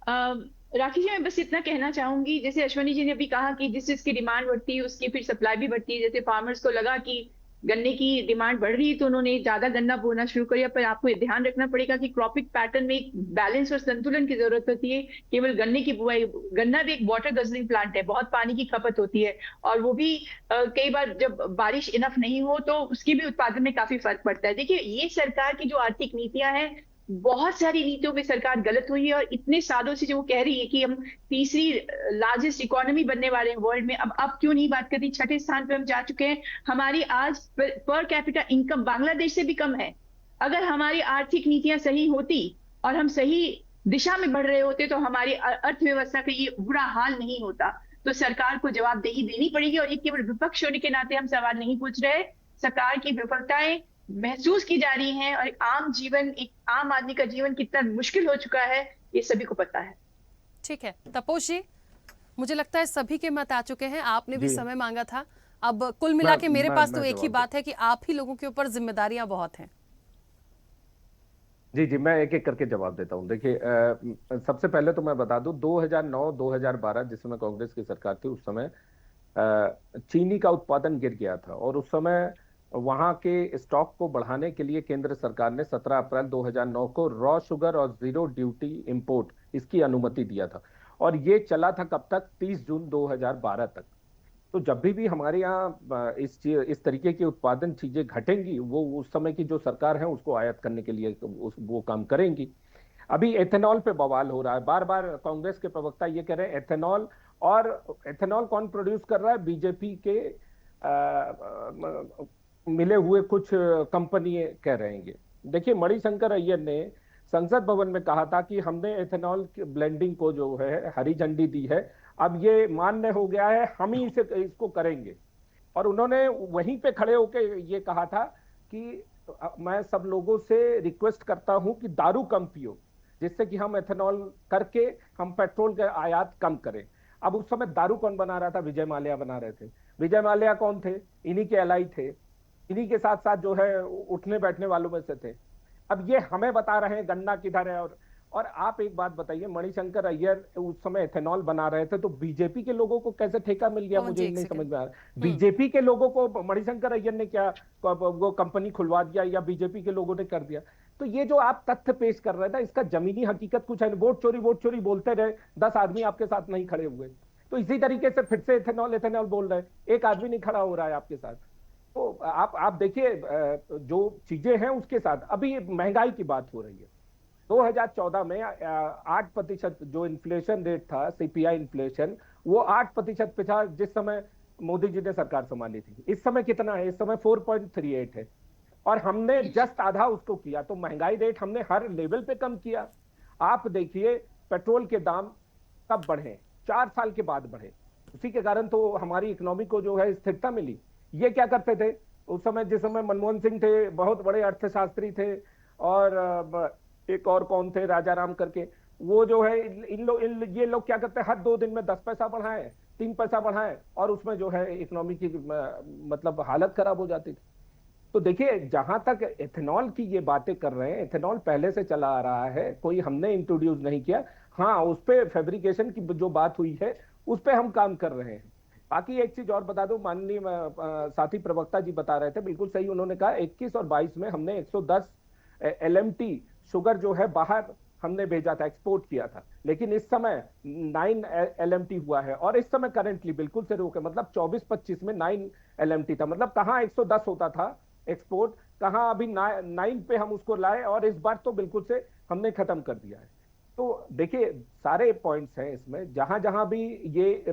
राखी जी, मैं बस इतना कहना चाहूंगी, जैसे अश्वनी जी ने भी कहा कि जिस चीज की डिमांड बढ़ती है उसकी फिर सप्लाई भी बढ़ती है। जैसे फार्मर्स को लगा कि गन्ने की डिमांड बढ़ रही है तो उन्होंने ज्यादा गन्ना बोना शुरू किया, पर आपको ये ध्यान रखना पड़ेगा कि क्रॉपिंग पैटर्न में एक बैलेंस और संतुलन की जरूरत होती है। केवल गन्ने की बुआई, गन्ना भी एक वाटर गजलिंग प्लांट है, बहुत पानी की खपत होती है, और वो भी कई बार जब बारिश इनफ नहीं हो तो उसकी भी उत्पादन में काफी फर्क पड़ता है। देखिए, ये सरकार की जो आर्थिक नीतियां हैं, बहुत सारी नीतियों में सरकार गलत हुई है, और इतने सालों से जो वो कह रही है कि हम तीसरी लार्जेस्ट इकोनॉमी बनने वाले हैं वर्ल्ड में, अब क्यों नहीं बात करती? 6ठे स्थान पे हम जा चुके हैं। हमारी आज पर कैपिटा इनकम बांग्लादेश से भी कम है। अगर हमारी आर्थिक नीतियां सही होती और हम सही दिशा में बढ़ रहे होते तो हमारी अर्थव्यवस्था का ये बुरा हाल नहीं होता। तो सरकार को जवाबदेही देनी पड़ेगी, और ये केवल विपक्ष होने के नाते हम सवाल नहीं पूछ रहे। सरकार की विफलताएं महसूस की जा रही हैं, और एक आम आदमी का जीवन कितना मुश्किल हो चुका है ये सभी को पता है। ठीक है तपोश जी, मुझे लगता है सभी के मत आ चुके हैं, आपने भी समय मांगा था। अब कुल मिला के मेरे पास तो एक ही बात है कि आप ही लोगों के ऊपर जिम्मेदारियां बहुत हैं। जी, मैं एक एक करके जवाब देता हूं। देखिए, सबसे पहले तो मैं बता दूं, 2009-2012 जिस समय कांग्रेस की सरकार थी, उस समय चीनी का उत्पादन गिर गया था, और उस समय वहां के स्टॉक को बढ़ाने के लिए केंद्र सरकार ने 17 अप्रैल 2009 को रॉ शुगर और जीरो ड्यूटी इंपोर्ट इसकी अनुमति दिया था, और ये चला था कब तक? 30 जून 2012 तक। तो जब भी हमारे यहाँ इस तरीके की उत्पादन चीजें घटेंगी, वो उस समय की जो सरकार है उसको आयात करने के लिए वो काम करेंगी। अभी एथेनॉल पे बवाल हो रहा है, बार बार कांग्रेस के प्रवक्ता ये कह रहे हैं एथेनॉल, और एथेनॉल कौन प्रोड्यूस कर रहा है? बीजेपी के मिले हुए कुछ कंपनी कह रहे हैं। देखिए, मणिशंकर अय्यर ने संसद भवन में कहा था कि हमने एथेनॉल की ब्लेंडिंग को जो है हरी झंडी दी है, अब ये मान्य हो गया है, हम ही इसको करेंगे। और उन्होंने वहीं पे खड़े होकर ये कहा था कि मैं सब लोगों से रिक्वेस्ट करता हूं कि दारू कम पियो, जिससे कि हम एथेनॉल करके हम पेट्रोल के आयात कम करें। अब उस समय दारू कौन बना रहा था? विजय माल्या बना रहे थे। विजय माल्या कौन थे? इन्हीं के एलाई थे, इन्हीं के साथ साथ जो है उठने बैठने वालों में से थे। अब ये हमें बता रहे हैं गन्ना किधर है। और आप एक बात बताइए, मणिशंकर अय्यर उस समय एथेनॉल बना रहे थे, तो बीजेपी के लोगों को कैसे ठेका मिल गया? मुझे नहीं समझ में आ रहा। बीजेपी के लोगों को मणिशंकर अय्यर ने क्या वो कंपनी खुलवा दिया, या बीजेपी के लोगों ने कर दिया? तो ये जो आप तथ्य पेश कर रहे थे, इसका जमीनी हकीकत कुछ है। वोट चोरी बोलते रहे, 10 आदमी आपके साथ नहीं खड़े हुए। तो इसी तरीके से फिर से एथेनॉल बोल रहे, एक आदमी नहीं खड़ा हो रहा है आपके साथ। तो आप देखिए जो चीजें हैं उसके साथ अभी महंगाई की बात हो रही है। 2014 में 8% जो इन्फ्लेशन रेट था, सीपीआई इन्फ्लेशन, वो 8% पे था जिस समय मोदी जी ने सरकार संभाली थी। इस समय कितना है? इस समय 4.38 है, और हमने जस्ट आधा उसको किया। तो महंगाई रेट हमने हर लेवल पे कम किया। आप देखिए पेट्रोल के दाम कब बढ़े? 4 साल के बाद बढ़े। उसी के कारण तो हमारी इकोनॉमी को जो है स्थिरता मिली। ये क्या करते थे उस समय? जिस समय मनमोहन सिंह थे, बहुत बड़े अर्थशास्त्री थे, और एक और कौन थे, राजा राम करके, वो जो है ये लोग क्या करते हैं? हर 2 दिन में 10 पैसा बढ़ाएं, 3 पैसा बढ़ाएं, और उसमें जो है इकोनॉमी की मतलब हालत खराब हो जाती थी। तो देखिए, जहां तक एथेनॉल की ये बातें कर रहे हैं, एथेनॉल पहले से चला आ रहा है, कोई हमने इंट्रोड्यूस नहीं किया। हाँ, उस पे फैब्रिकेशन की जो बात हुई है उस पे हम काम कर रहे हैं। बाकी एक चीज और बता दूं, माननीय साथी प्रवक्ता जी बता रहे थे, बिल्कुल सही उन्होंने कहा, 21 और 22 में हमने 110 LMT शुगर जो है बाहर हमने भेजा था, एक्सपोर्ट किया था। लेकिन इस समय 9 LMT हुआ है, और इस समय करेंटली बिल्कुल से रोके, मतलब 24-25 में 9 LMT था। मतलब कहाँ 110 होता था एक्सपोर्ट, कहाँ अभी 9 पे हम उसको लाए, और इस बार तो बिल्कुल से हमने खत्म कर दिया है। तो देखिए सारे पॉइंट्स हैं इसमें, जहां जहां भी ये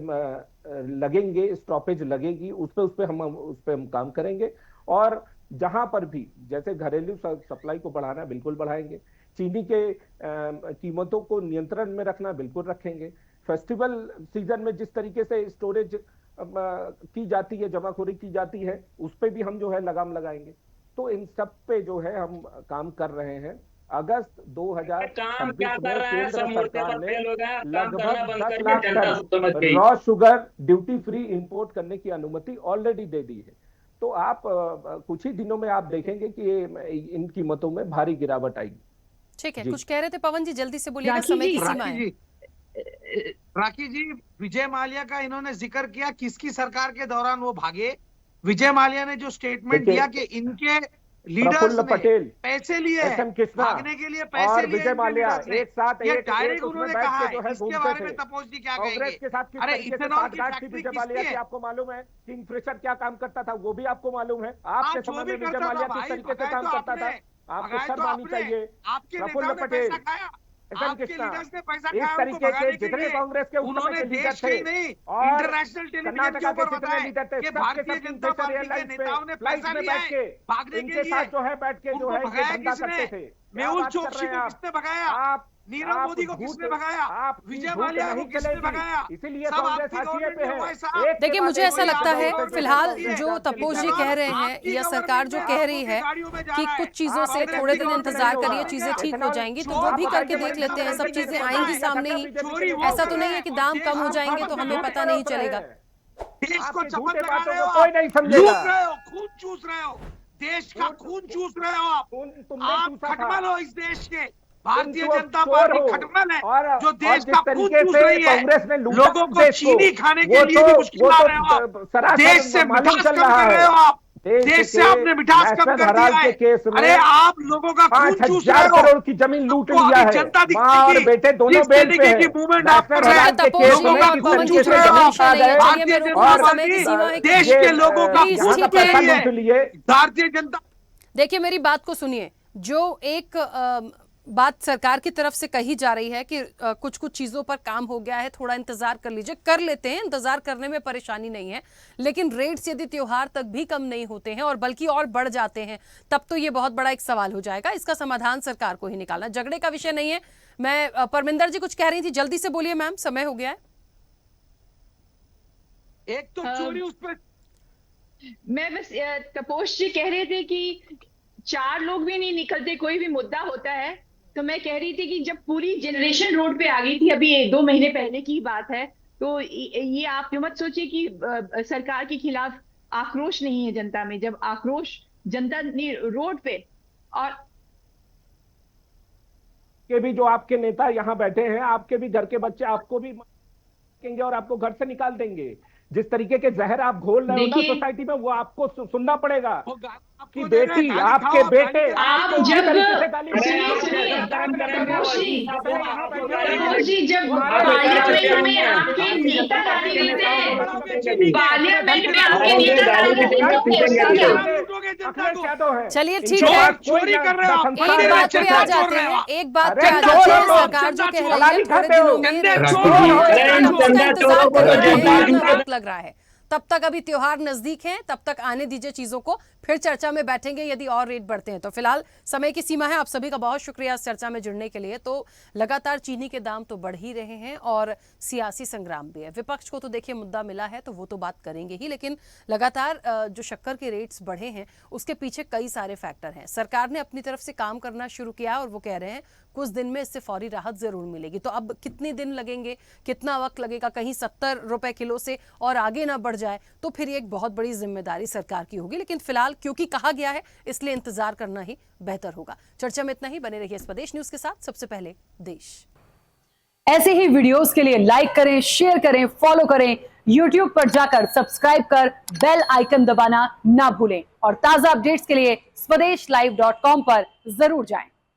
लगेंगे, स्टॉपेज लगेगी, उस पे हम काम करेंगे। और जहां पर भी जैसे घरेलू सप्लाई को बढ़ाना बिल्कुल बढ़ाएंगे, चीनी के कीमतों को नियंत्रण में रखना बिल्कुल रखेंगे। फेस्टिवल सीजन में जिस तरीके से स्टोरेज की जाती है, जमाखोरी की जाती है, उस पे भी हम जो है लगाम लगाएंगे। तो इन सब पे जो है हम काम कर रहे हैं। अगस्त 2026 में केंद्र सरकार ने लगभग 10 lakh tonne raw sugar duty free import करने की अनुमति ऑलरेडी दे दी है। तो आप कुछ ही दिनों में आप देखेंगे कि इन कीमतों में भारी गिरावट आएगी। ठीक है, कुछ कह रहे थे पवन जी, जल्दी से बोलिएगा, समय की सीमा है। राखी जी, विजय माल्या का इन्होंने जिक्र किया, किसकी सरकार के दौरान वो भागे? विजय माल्या ने जो स्टेटमेंट दिया कि इनके लीडर्स ने पैसे लिए, भागने के लिए पैसे लिए, विजय माल्या एक साथ ये डायरेक्ट उन्होंने कहा है। इसके बारे में तपोज जी क्या कहेंगे? अरे इथेनॉल की फैक्ट्री किसकी है? आपको मालूम है किंगफिशर क्या काम करता था, वो भी आपको मालूम है। आपके समय में विजय माल्या किस तरीके से काम करता था, आपको शर्म आनी चाहिए। प्रफुल्ल पटेल, इस तरीके के जितने कांग्रेस के उन्होंने देश के नहीं इंटरनेशनल टेलीविजन के ऊपर बताया कि भारतीय जनता पार्टी के नेताओं ने पैसा लिया है भागने के लिए। जो है बैठ के जो है धंधा करते थे। मेहुल चोकसी को किसने भगाया? नीरव मोदी को किसने भगाया? विजय माल्या को किसने भगाया? इसीलिए देखिए, मुझे ऐसा लगता है फिलहाल जो तपोज जी कह रहे हैं या सरकार जो कह रही है कि कुछ चीजों से थोड़े दिन इंतजार करिए, चीजें ठीक हो जाएंगी, तो वो भी करके देख लेते हैं। सब चीजें आएंगी सामने ही, ऐसा तो नहीं है कि दाम कम हो जाएंगे तो हमें पता नहीं चलेगा। देश को चमन लगा रहे हो, कोई नहीं समझेगा, लूट रहे हो, खून चूस रहे हो, देश का खून चूस रहे हो आप खटमल हो इस देश के। भारतीय जनता पार्टी खटमल है जो देश का खून चूस रही है। लोगों को चीनी खाने के लिए भी मुश्किल आ रहे हो आप। देश से मिठास कम कर रहे हो आप, देश से आपने मिठास कम कर दिया है। अरे आप लोगों का खून चूस रहे हो, करोड़ की जमीन लूट लिया है। जनता माँ और बेटे दोनों बेल पे है। मूवमेंट आप कर रहे हैं, देश के लोगों का भारतीय जनता। देखिए मेरी बात को सुनिए, जो एक बात सरकार की तरफ से कही जा रही है कि कुछ कुछ चीजों पर काम हो गया है, थोड़ा इंतजार कर लीजिए, कर लेते हैं, इंतजार करने में परेशानी नहीं है, लेकिन रेट्स यदि त्योहार तक भी कम नहीं होते हैं और बल्कि और बढ़ जाते हैं, तब तो ये बहुत बड़ा एक सवाल हो जाएगा। इसका समाधान सरकार को ही निकालना, झगड़े का विषय नहीं है। मैं परमिंदर जी कुछ कह रही थी, जल्दी से बोलिए मैम, समय हो गया है। एक तो चोरी उस पर मैं बस तपोष जी कह रहे थे कि 4 लोग भी नहीं निकलते, कोई भी मुद्दा होता है, तो मैं कह रही थी कि जब पूरी जनरेशन रोड पे आ गई थी, अभी 2 महीने पहले की बात है, तो ये आप मत सोचिए कि सरकार के खिलाफ आक्रोश नहीं है जनता में। जब आक्रोश जनता रोड पे, और के भी जो आपके नेता यहाँ बैठे हैं, आपके भी घर के बच्चे आपको भी मारेंगे और आपको घर से निकाल देंगे। जिस तरीके के जहर आप घोल रहे हो ना सोसाइटी में, वो आपको सुनना पड़ेगा कि बेटी, आपके बेटे आपको जिस तरीके से गाली चलिए ठीक है, एक बात पे आ जाते हैं, एक बात पे आ जाते हैं। सरकार जो कह रही है थोड़े दिनों में इंतजार कर रहे हैं, लग रहा है, तब तक अभी त्योहार नजदीक हैं, तब तक आने दीजिए चीजों को, फिर चर्चा में बैठेंगे यदि और रेट बढ़ते हैं तो। फिलहाल समय की सीमा है। आप सभी का बहुत शुक्रिया इस चर्चा में जुड़ने के लिए। तो लगातार चीनी के दाम तो बढ़ ही रहे हैं और सियासी संग्राम भी है। विपक्ष को तो देखिए मुद्दा मिला है तो वो तो बात करेंगे ही, लेकिन लगातार जो शक्कर के रेट्स बढ़े हैं उसके पीछे कई सारे फैक्टर हैं। सरकार ने अपनी तरफ से काम करना शुरू किया और वो कह रहे हैं कुछ दिन में इससे फौरी राहत जरूर मिलेगी। तो अब कितने दिन लगेंगे, कितना वक्त लगेगा, कहीं 70 रुपए किलो से और आगे ना बढ़ जाए तो फिर ये एक बहुत बड़ी जिम्मेदारी सरकार की होगी। लेकिन फिलहाल क्योंकि कहा गया है इसलिए इंतजार करना ही बेहतर होगा। चर्चा में इतना ही। बने रहिए स्वदेश न्यूज के साथ। सबसे पहले देश। ऐसे ही वीडियोस के लिए लाइक करें, शेयर करें, फॉलो करें, YouTube पर जाकर सब्सक्राइब कर बेल आइकन दबाना ना भूलें और ताजा अपडेट्स के लिए SwadeshLive.com पर जरूर जाएं।